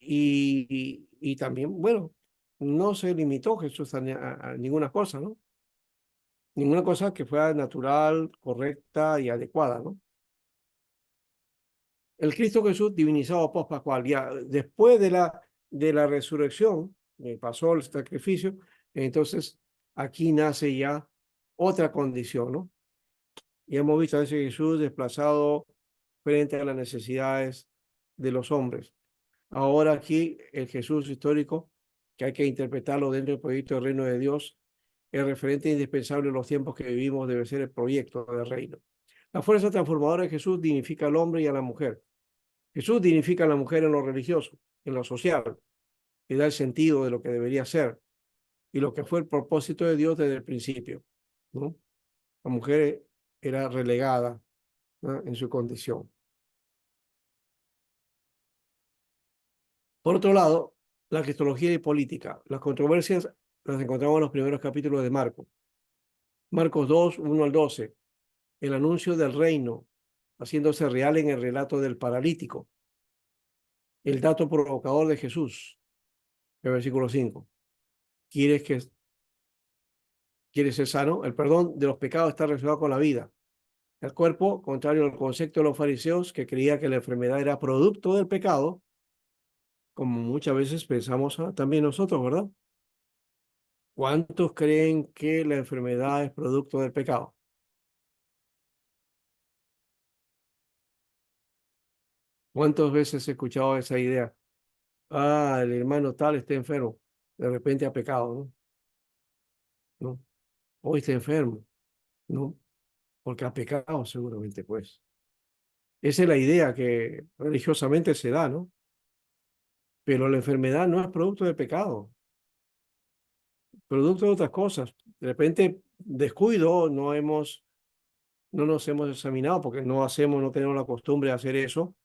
Speaker 2: Y también, bueno, no se limitó Jesús a ninguna cosa, ¿no? Ninguna cosa que fuera natural, correcta y adecuada, ¿no? El Cristo Jesús divinizado post-pascual, ya después de la resurrección, pasó el sacrificio, entonces aquí nace ya otra condición, ¿no? Y hemos visto a ese Jesús desplazado frente a las necesidades de los hombres. Ahora aquí el Jesús histórico, que hay que interpretarlo dentro del proyecto del reino de Dios, el referente indispensable en los tiempos que vivimos debe ser el proyecto del reino. La fuerza transformadora de Jesús dignifica al hombre y a la mujer. Jesús dignifica a la mujer en lo religioso, en lo social, y da el sentido de lo que debería ser y lo que fue el propósito de Dios desde el principio, ¿no? La mujer era relegada, ¿no?, en su condición. Por otro lado, la cristología y política. Las controversias las encontramos en los primeros capítulos de Marcos. Marcos 2, 1 al 12. El anuncio del reino, haciéndose real en el relato del paralítico. El dato provocador de Jesús, el versículo 5. ¿Quieres ser sano? El perdón de los pecados está relacionado con la vida. El cuerpo, contrario al concepto de los fariseos, que creía que la enfermedad era producto del pecado, como muchas veces pensamos también nosotros, ¿verdad? ¿Cuántos creen que la enfermedad es producto del pecado? ¿Cuántas veces he escuchado esa idea? Ah, el hermano tal está enfermo, de repente ha pecado, ¿no? ¿No? Hoy está enfermo, ¿no? Porque ha pecado seguramente, pues. Esa es la idea que religiosamente se da, ¿no? Pero la enfermedad no es producto del pecado, producto de otras cosas. De repente, descuido, no nos hemos examinado porque no tenemos la costumbre de hacer eso,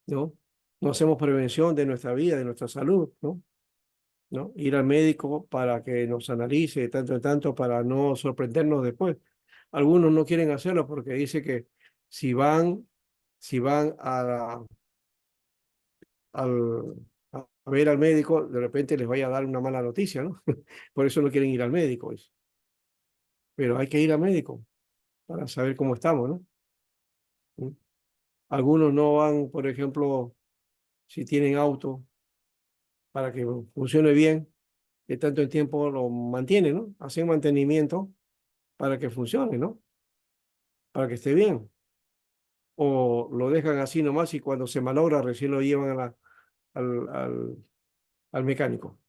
Speaker 2: ¿no? No hacemos prevención de nuestra vida, de nuestra salud, ¿no? ¿No? Ir al médico para que nos analice de tanto en tanto para no sorprendernos después. Algunos no quieren hacerlo porque dice que si van al, a ver al médico, de repente les vaya a dar una mala noticia, ¿no? Por eso no quieren ir al médico. Pero hay que ir al médico para saber cómo estamos, ¿no? ¿Mm? Algunos no van, por ejemplo, si tienen auto, para que funcione bien, de tanto en tiempo lo mantienen, ¿no? Hacen mantenimiento para que funcione, ¿no? Para que esté bien. O lo dejan así nomás y cuando se malogra recién lo llevan al mecánico.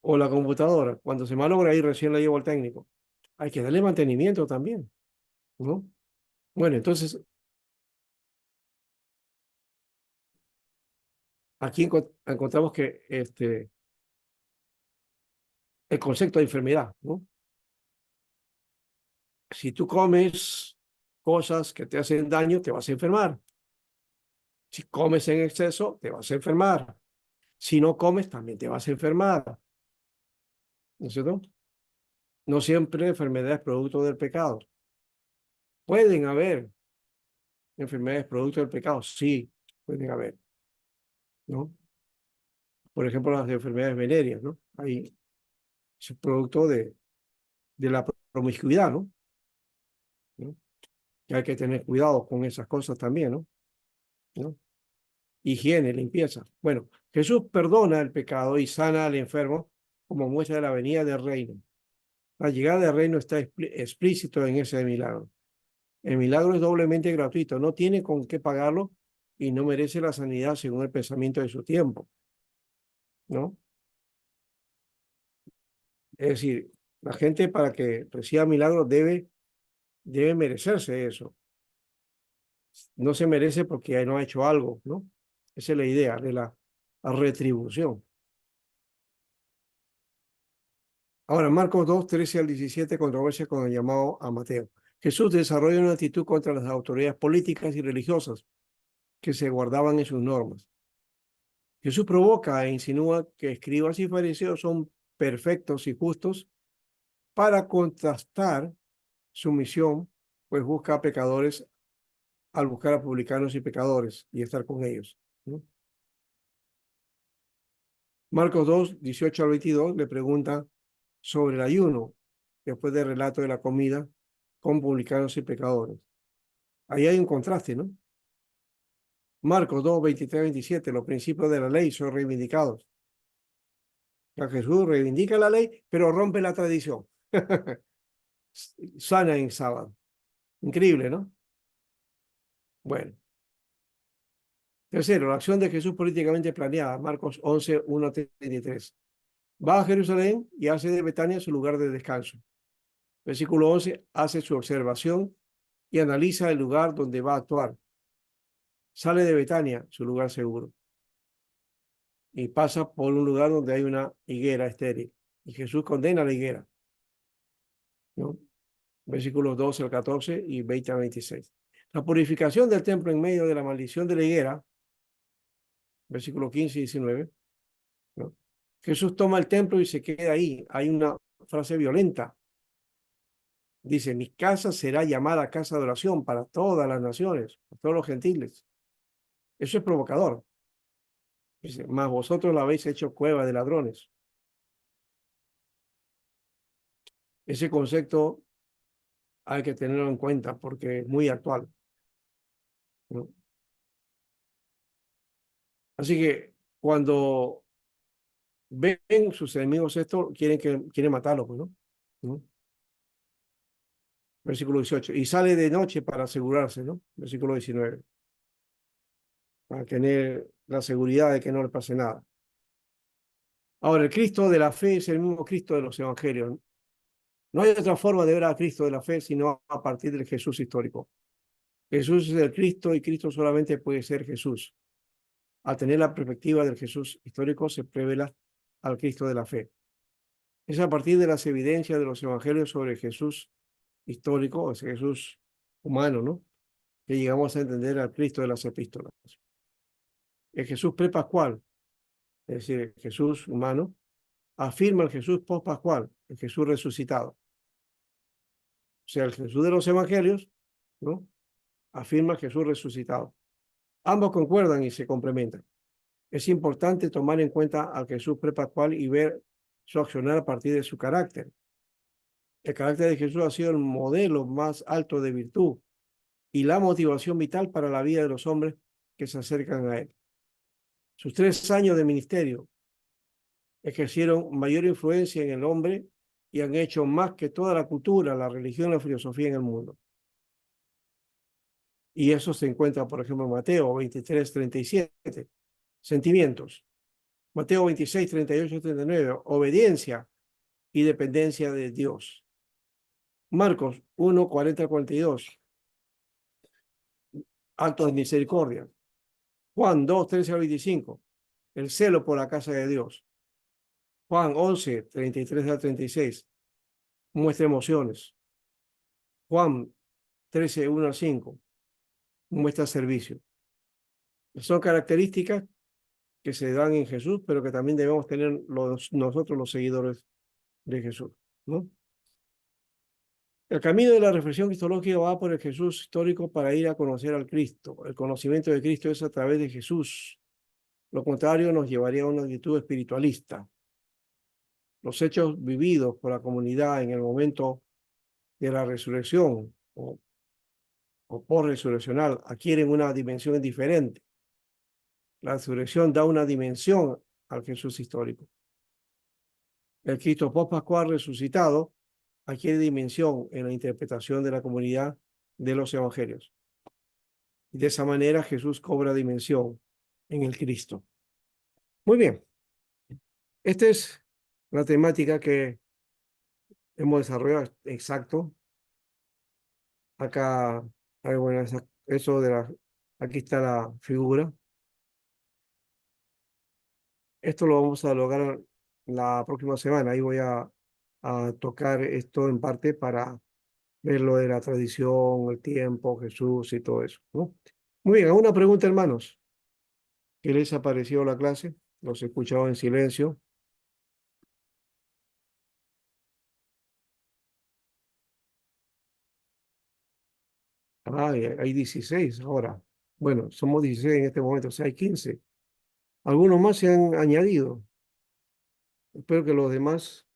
Speaker 2: O la computadora, cuando se malogra ahí recién la llevo al técnico. Hay que darle mantenimiento también, ¿no? Bueno, entonces, aquí encontramos que el concepto de enfermedad, ¿no? Si tú comes cosas que te hacen daño, te vas a enfermar. Si comes en exceso, te vas a enfermar. Si no comes, también te vas a enfermar. ¿No es cierto? No siempre enfermedades producto del pecado. Pueden haber enfermedades producto del pecado, sí, pueden haber, ¿no? Por ejemplo, las enfermedades venéreas, ¿no? Ahí es producto de la promiscuidad, ¿no? ¿No? Que hay que tener cuidado con esas cosas también, ¿no? ¿No? Higiene, limpieza. Bueno, Jesús perdona el pecado y sana al enfermo como muestra de la venida del reino. La llegada del reino está explícito en ese milagro. El milagro es doblemente gratuito, no tiene con qué pagarlo y no merece la sanidad según el pensamiento de su tiempo, ¿no? Es decir, la gente para que reciba milagros debe merecerse eso. No se merece porque no ha hecho algo, ¿no? Esa es la idea de la retribución. Ahora, Marcos 2, 13 al 17, controversia con el llamado a Mateo. Jesús desarrolla una actitud contra las autoridades políticas y religiosas que se guardaban en sus normas. Jesús provoca e insinúa que escribas y fariseos son perfectos y justos para contrastar su misión, pues busca a pecadores al buscar a publicanos y pecadores y estar con ellos, ¿no? Marcos 2, 18 al 22 le pregunta sobre el ayuno, después del relato de la comida con publicanos y pecadores. Ahí hay un contraste, ¿no? Marcos 2, 23, 27, los principios de la ley son reivindicados. Ya Jesús reivindica la ley, pero rompe la tradición. Sana en sábado. Increíble, ¿no? Bueno. Tercero, la acción de Jesús políticamente planeada. Marcos 11, 1, 33. Va a Jerusalén y hace de Betania su lugar de descanso. Versículo 11, hace su observación y analiza el lugar donde va a actuar. Sale de Betania, su lugar seguro, y pasa por un lugar donde hay una higuera estéril. Y Jesús condena la higuera, ¿no? Versículos 12 al 14 y 20 al 26. La purificación del templo en medio de la maldición de la higuera, versículos 15 y 19, ¿no? Jesús toma el templo y se queda ahí. Hay una frase violenta. Dice, mi casa será llamada casa de oración para todas las naciones, para todos los gentiles. Eso es provocador. Dice, mas vosotros la habéis hecho cueva de ladrones. Ese concepto hay que tenerlo en cuenta porque es muy actual, ¿no? Así que cuando ven sus enemigos esto, quieren matarlo, pues, ¿no? ¿no? Versículo 18. Y sale de noche para asegurarse, ¿no? Versículo 19. Para tener la seguridad de que no le pase nada. Ahora, el Cristo de la fe es el mismo Cristo de los evangelios. No hay otra forma de ver a Cristo de la fe sino a partir del Jesús histórico. Jesús es el Cristo y Cristo solamente puede ser Jesús. Al tener la perspectiva del Jesús histórico se revela al Cristo de la fe. Es a partir de las evidencias de los evangelios sobre Jesús histórico, ese Jesús humano, ¿no? Que llegamos a entender al Cristo de las epístolas. El Jesús prepascual, es decir, el Jesús humano, afirma el Jesús postpascual, el Jesús resucitado. O sea, el Jesús de los evangelios, ¿no? Afirma el Jesús resucitado. Ambos concuerdan y se complementan. Es importante tomar en cuenta al Jesús prepascual y ver su accionar a partir de su carácter. El carácter de Jesús ha sido el modelo más alto de virtud y la motivación vital para la vida de los hombres que se acercan a él. Sus 3 años de ministerio ejercieron mayor influencia en el hombre y han hecho más que toda la cultura, la religión, la filosofía en el mundo. Y eso se encuentra, por ejemplo, en Mateo 23, 37. Sentimientos. Mateo 26, 38, 39. Obediencia y dependencia de Dios. Marcos 1, 40, 42. Actos de misericordia. Juan 2, 13 al 25. El celo por la casa de Dios. Juan 11, 33 al 36. Muestra emociones. Juan 13, 1 al 5. Muestra servicio. Son características que se dan en Jesús, pero que también debemos tener nosotros los seguidores de Jesús, ¿no? El camino de la reflexión cristológica va por el Jesús histórico para ir a conocer al Cristo. El conocimiento de Cristo es a través de Jesús. Lo contrario nos llevaría a una actitud espiritualista. Los hechos vividos por la comunidad en el momento de la resurrección o por resurreccional adquieren una dimensión diferente. La resurrección da una dimensión al Jesús histórico. El Cristo post-pascual resucitado adquiere dimensión en la interpretación de la comunidad de los evangelios. Y de esa manera Jesús cobra dimensión en el Cristo. Muy bien. Esta es la temática que hemos desarrollado. Exacto. Acá, bueno, eso de aquí está la figura. Esto lo vamos a lograr la próxima semana. Ahí voy a tocar esto en parte para ver lo de la tradición, el tiempo, Jesús y todo eso, ¿no? Muy bien, ¿alguna pregunta, hermanos? ¿Qué les ha parecido la clase? Los he escuchado en silencio. Ah, hay 16 ahora. Bueno, somos 16 en este momento, o sea, hay 15. Algunos más se han añadido. Espero que los demás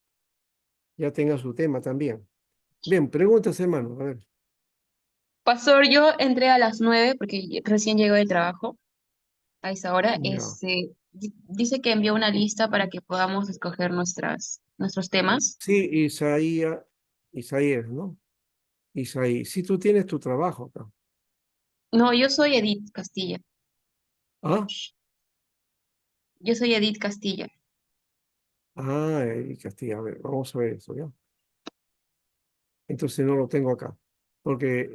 Speaker 2: ya tengan su tema también. Bien, preguntas, hermanos. A ver.
Speaker 7: Pastor, yo entré a las 9 porque recién llego de trabajo a esa hora.
Speaker 2: Ya.
Speaker 7: Dice que envió una lista para que podamos escoger nuestros temas.
Speaker 2: Sí, Isaías, ¿no? Isaí. Si tú tienes tu trabajo acá.
Speaker 7: No, yo soy Edith Castilla.
Speaker 2: Ah,
Speaker 7: Yo soy Edith Castilla.
Speaker 2: Castilla. A ver, vamos a ver eso, ¿ya? Entonces no lo tengo acá. Porque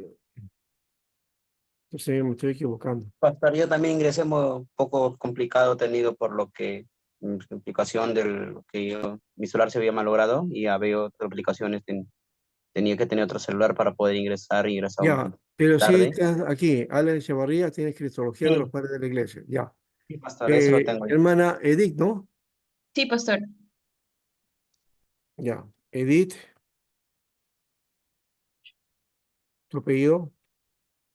Speaker 2: entonces me estoy equivocando.
Speaker 10: Pastor, yo también ingresé un poco complicado tenido por lo que implicación de lo que mi celular se había malogrado y había otras aplicaciones, tenía que tener otro celular para poder ingresar
Speaker 2: Ya, pero sí
Speaker 10: tarde.
Speaker 2: estás aquí. Alex Echevarría, tienes Cristología de los
Speaker 10: Sí,
Speaker 2: Padres de la Iglesia. Ya.
Speaker 10: sí, pastor, eso lo tengo yo.
Speaker 2: Hermana Edith, ¿no?
Speaker 7: Sí, pastor.
Speaker 2: Ya. Edith, tu apellido,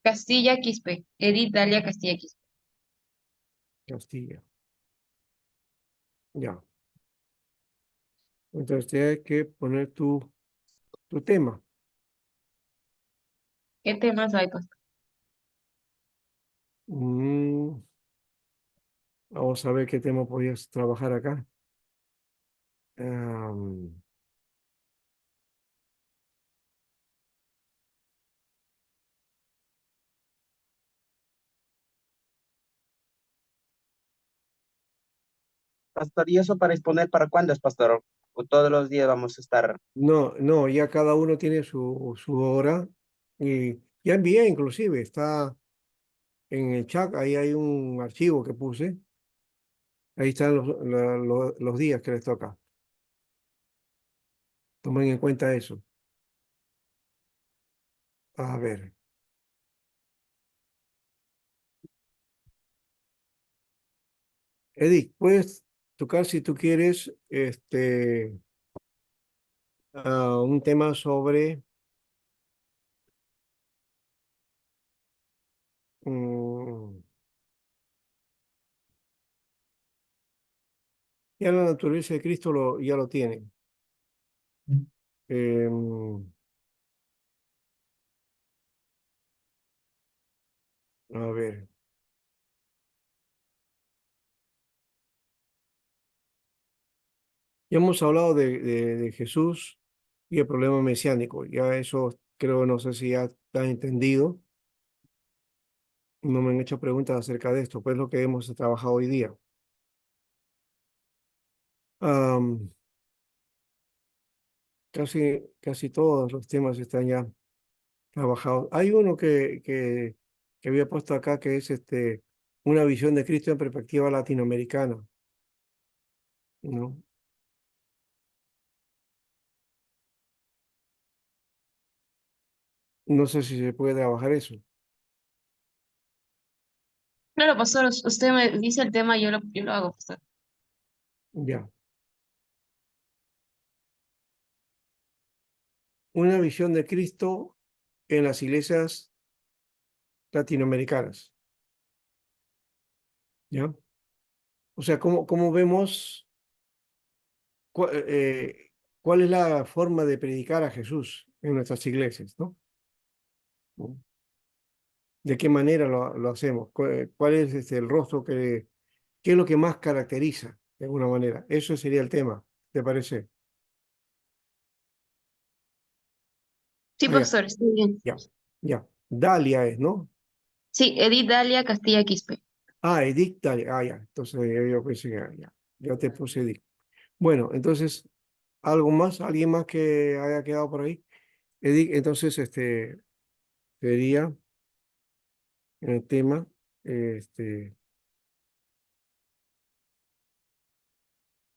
Speaker 7: Castilla Quispe. Edith Dalia Castilla Quispe.
Speaker 2: Castilla. Ya. Entonces tienes que poner tu tema.
Speaker 7: ¿Qué temas hay, pastor?
Speaker 2: Mm, vamos a ver qué tema podías trabajar acá.
Speaker 10: Pastor, ¿y eso para exponer para cuándo es, pastor? ¿O todos los días vamos a estar?
Speaker 2: No, ya cada uno tiene su hora. Y ya envié, inclusive, está en el chat, ahí hay un archivo que puse. Ahí están los días que les toca. Tomen en cuenta eso. A ver. Edith, puedes tocar si tú quieres un tema sobre mm, ya la naturaleza de Cristo ya lo tienen. A ver. Ya hemos hablado de Jesús y el problema mesiánico. Ya eso creo, no sé si ya está entendido. No me han hecho preguntas acerca de esto, pues lo que hemos trabajado hoy día. Am, casi todos los temas están ya trabajados. Hay uno que había puesto acá que es una visión de Cristo en perspectiva latinoamericana, ¿no? No sé si se puede trabajar eso.
Speaker 7: Claro, pastor, usted me dice el tema, yo lo hago, pastor.
Speaker 2: Ya. Una visión de Cristo en las iglesias latinoamericanas, ¿ya? O sea, ¿cómo vemos cuál es la forma de predicar a Jesús en nuestras iglesias, ¿no? ¿No? ¿De qué manera lo hacemos? ¿Cuál es el rostro qué es lo que más caracteriza de alguna manera? Eso sería el tema, ¿te parece?
Speaker 7: Sí,
Speaker 2: Ah, ya,
Speaker 7: pastor, está bien.
Speaker 2: ya, ya. Dalia es, ¿no?
Speaker 7: Sí, Edith Dalia Castilla Quispe.
Speaker 2: Ah, Edith Dalia. Ah, ya. Entonces yo pensé que ya te puse Edith. Bueno, entonces, ¿algo más? ¿Alguien más que haya quedado por ahí? Edith, entonces, sería en el tema, este,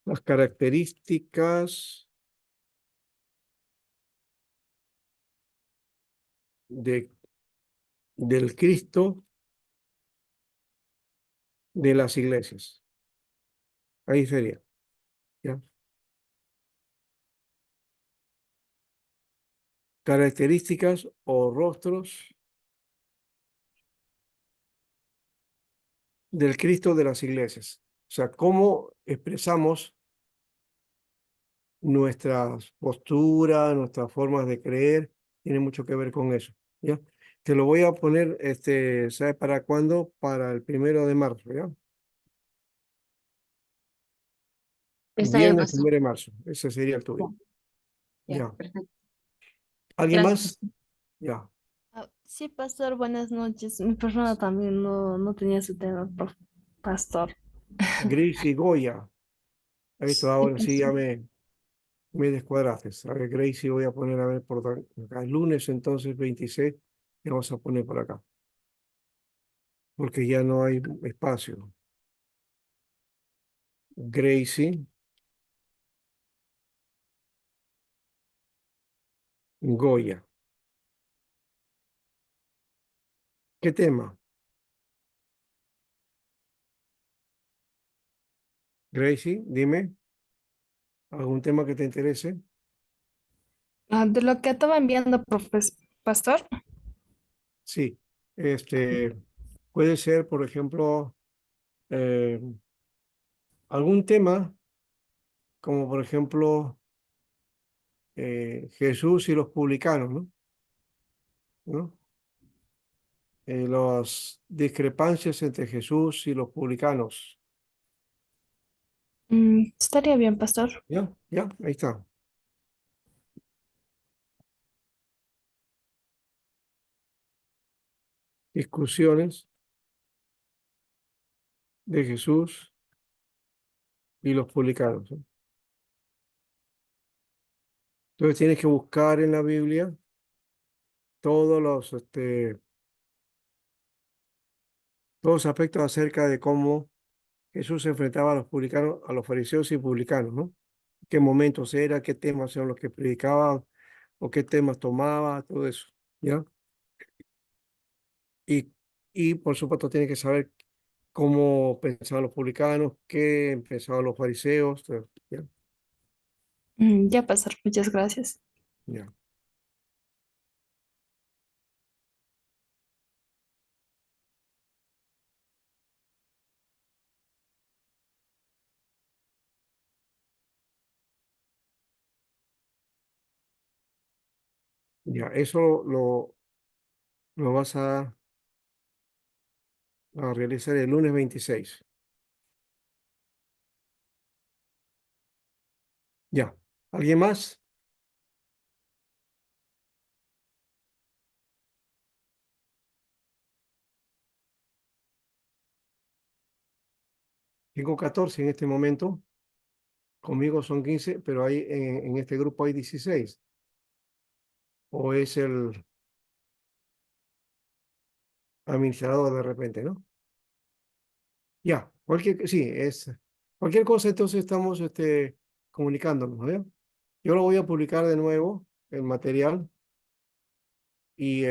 Speaker 2: las características de, del Cristo de las iglesias. Ahí sería, ¿ya? Características o rostros del Cristo de las iglesias. O sea, cómo expresamos nuestras posturas, nuestras formas de creer, tiene mucho que ver con eso, ¿ya? Te lo voy a poner, ¿sabes para cuándo? Para el 1 de marzo, ¿ya?
Speaker 7: Está bien,
Speaker 2: Viernes
Speaker 7: pastor.
Speaker 2: 1 de marzo, ese sería el
Speaker 7: Ya,
Speaker 2: tuyo,
Speaker 7: ya,
Speaker 2: ¿ya?
Speaker 7: perfecto.
Speaker 2: ¿Alguien
Speaker 7: Gracias,
Speaker 2: más?
Speaker 7: pastor.
Speaker 2: Ya.
Speaker 11: Sí, pastor, buenas noches. Mi persona también no tenía su tema, pastor.
Speaker 2: Gracie Goya. Esto
Speaker 7: Sí,
Speaker 2: ahora sí
Speaker 7: pastor.
Speaker 2: ya me descuadraste. A ver, Gracie voy a poner a ver por acá. El lunes entonces 26 y vamos a poner por acá. Porque ya no hay espacio. Gracie Goya. ¿Qué tema? Gracie, dime. ¿Algún tema que te interese?
Speaker 11: De lo que estaba enviando, pastor.
Speaker 2: Sí. Puede ser, por ejemplo, eh, algún tema, como por ejemplo Jesús y los publicanos, ¿no? ¿No? Las discrepancias entre Jesús y los publicanos.
Speaker 11: Estaría bien, pastor.
Speaker 2: ¿Ya? ¿Ya? Ahí está. Discusiones de Jesús y los publicanos, ¿no? Entonces tienes que buscar en la Biblia todos todos los aspectos acerca de cómo Jesús se enfrentaba a los publicanos, a los fariseos y publicanos, ¿no? ¿Qué momentos era? ¿Qué temas eran los que predicaba? ¿O qué temas tomaba? Todo eso, ¿ya? Y, y por supuesto tiene que saber cómo pensaban los publicanos, qué pensaban los fariseos, todo, ¿ya?
Speaker 11: Ya, pastor, muchas gracias.
Speaker 2: Ya. Ya, eso lo vas a realizar el lunes 26. Ya. ¿Alguien más? 5:14 en este momento. Conmigo son 15, pero hay, en este grupo hay 16. O es el administrador de repente, ¿no? Ya, cualquier cosa, entonces estamos comunicándonos, ¿no? Yo lo voy a publicar de nuevo, el material, y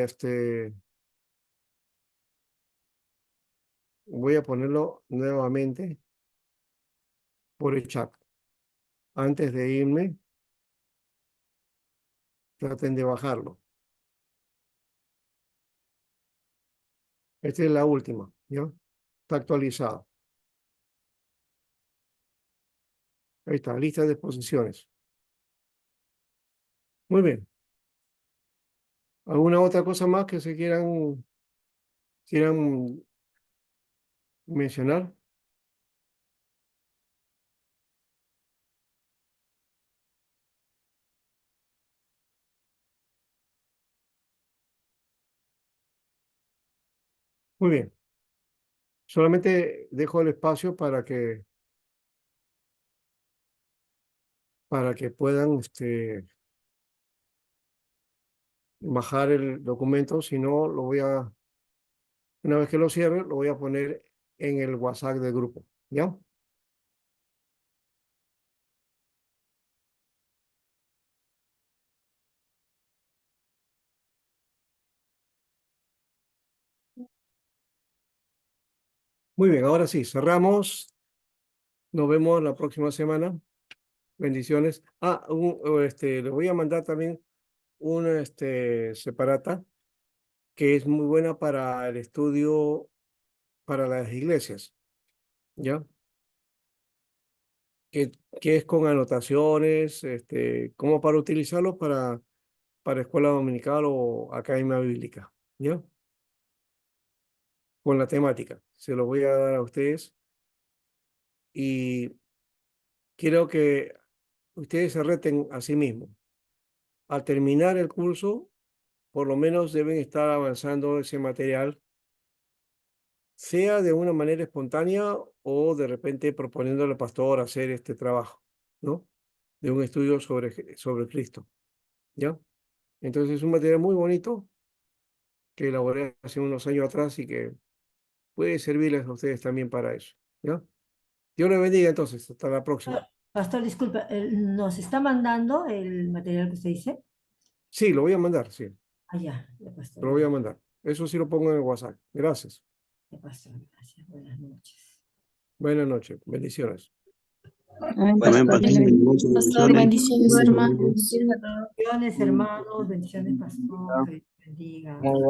Speaker 2: voy a ponerlo nuevamente por el chat. Antes de irme, traten de bajarlo. Esta es la última, ¿ya? Está actualizada. Ahí está, lista de exposiciones. Muy bien. ¿Alguna otra cosa más que se quieran mencionar? Muy bien. Solamente dejo el espacio para que puedan bajar el documento. Si no, una vez que lo cierre, lo voy a poner en el WhatsApp del grupo. ¿Ya? Muy bien, ahora sí, cerramos. Nos vemos la próxima semana. Bendiciones. Les voy a mandar también una separata que es muy buena para el estudio para las iglesias, ¿ya? Que es con anotaciones, como para utilizarlo para escuela dominical o academia bíblica, ¿ya? Con la temática. Se lo voy a dar a ustedes y quiero que ustedes se reten a sí mismos. Al terminar el curso, por lo menos deben estar avanzando ese material, sea de una manera espontánea o de repente proponiéndole al pastor hacer este trabajo, ¿no? De un estudio sobre Cristo, ¿ya? Entonces es un material muy bonito que elaboré hace unos años atrás y que puede servirles a ustedes también para eso, ¿ya? Dios les bendiga entonces, hasta la próxima.
Speaker 3: Pastor, disculpa, ¿nos está mandando el material que usted dice?
Speaker 2: Sí, lo voy a mandar, sí,
Speaker 3: Ah, ya, pastor.
Speaker 2: lo voy a mandar. Eso sí lo pongo en el WhatsApp. Gracias.
Speaker 3: Ya, pastor, gracias. Buenas noches.
Speaker 2: Buenas noches, bendiciones.
Speaker 9: Amén,
Speaker 11: Pastor,
Speaker 9: pastor.
Speaker 11: Pastor, bendiciones, hermanos.
Speaker 3: Bendiciones, hermanos. Bendiciones, pastor. Que bendiga.
Speaker 10: Muy bueno.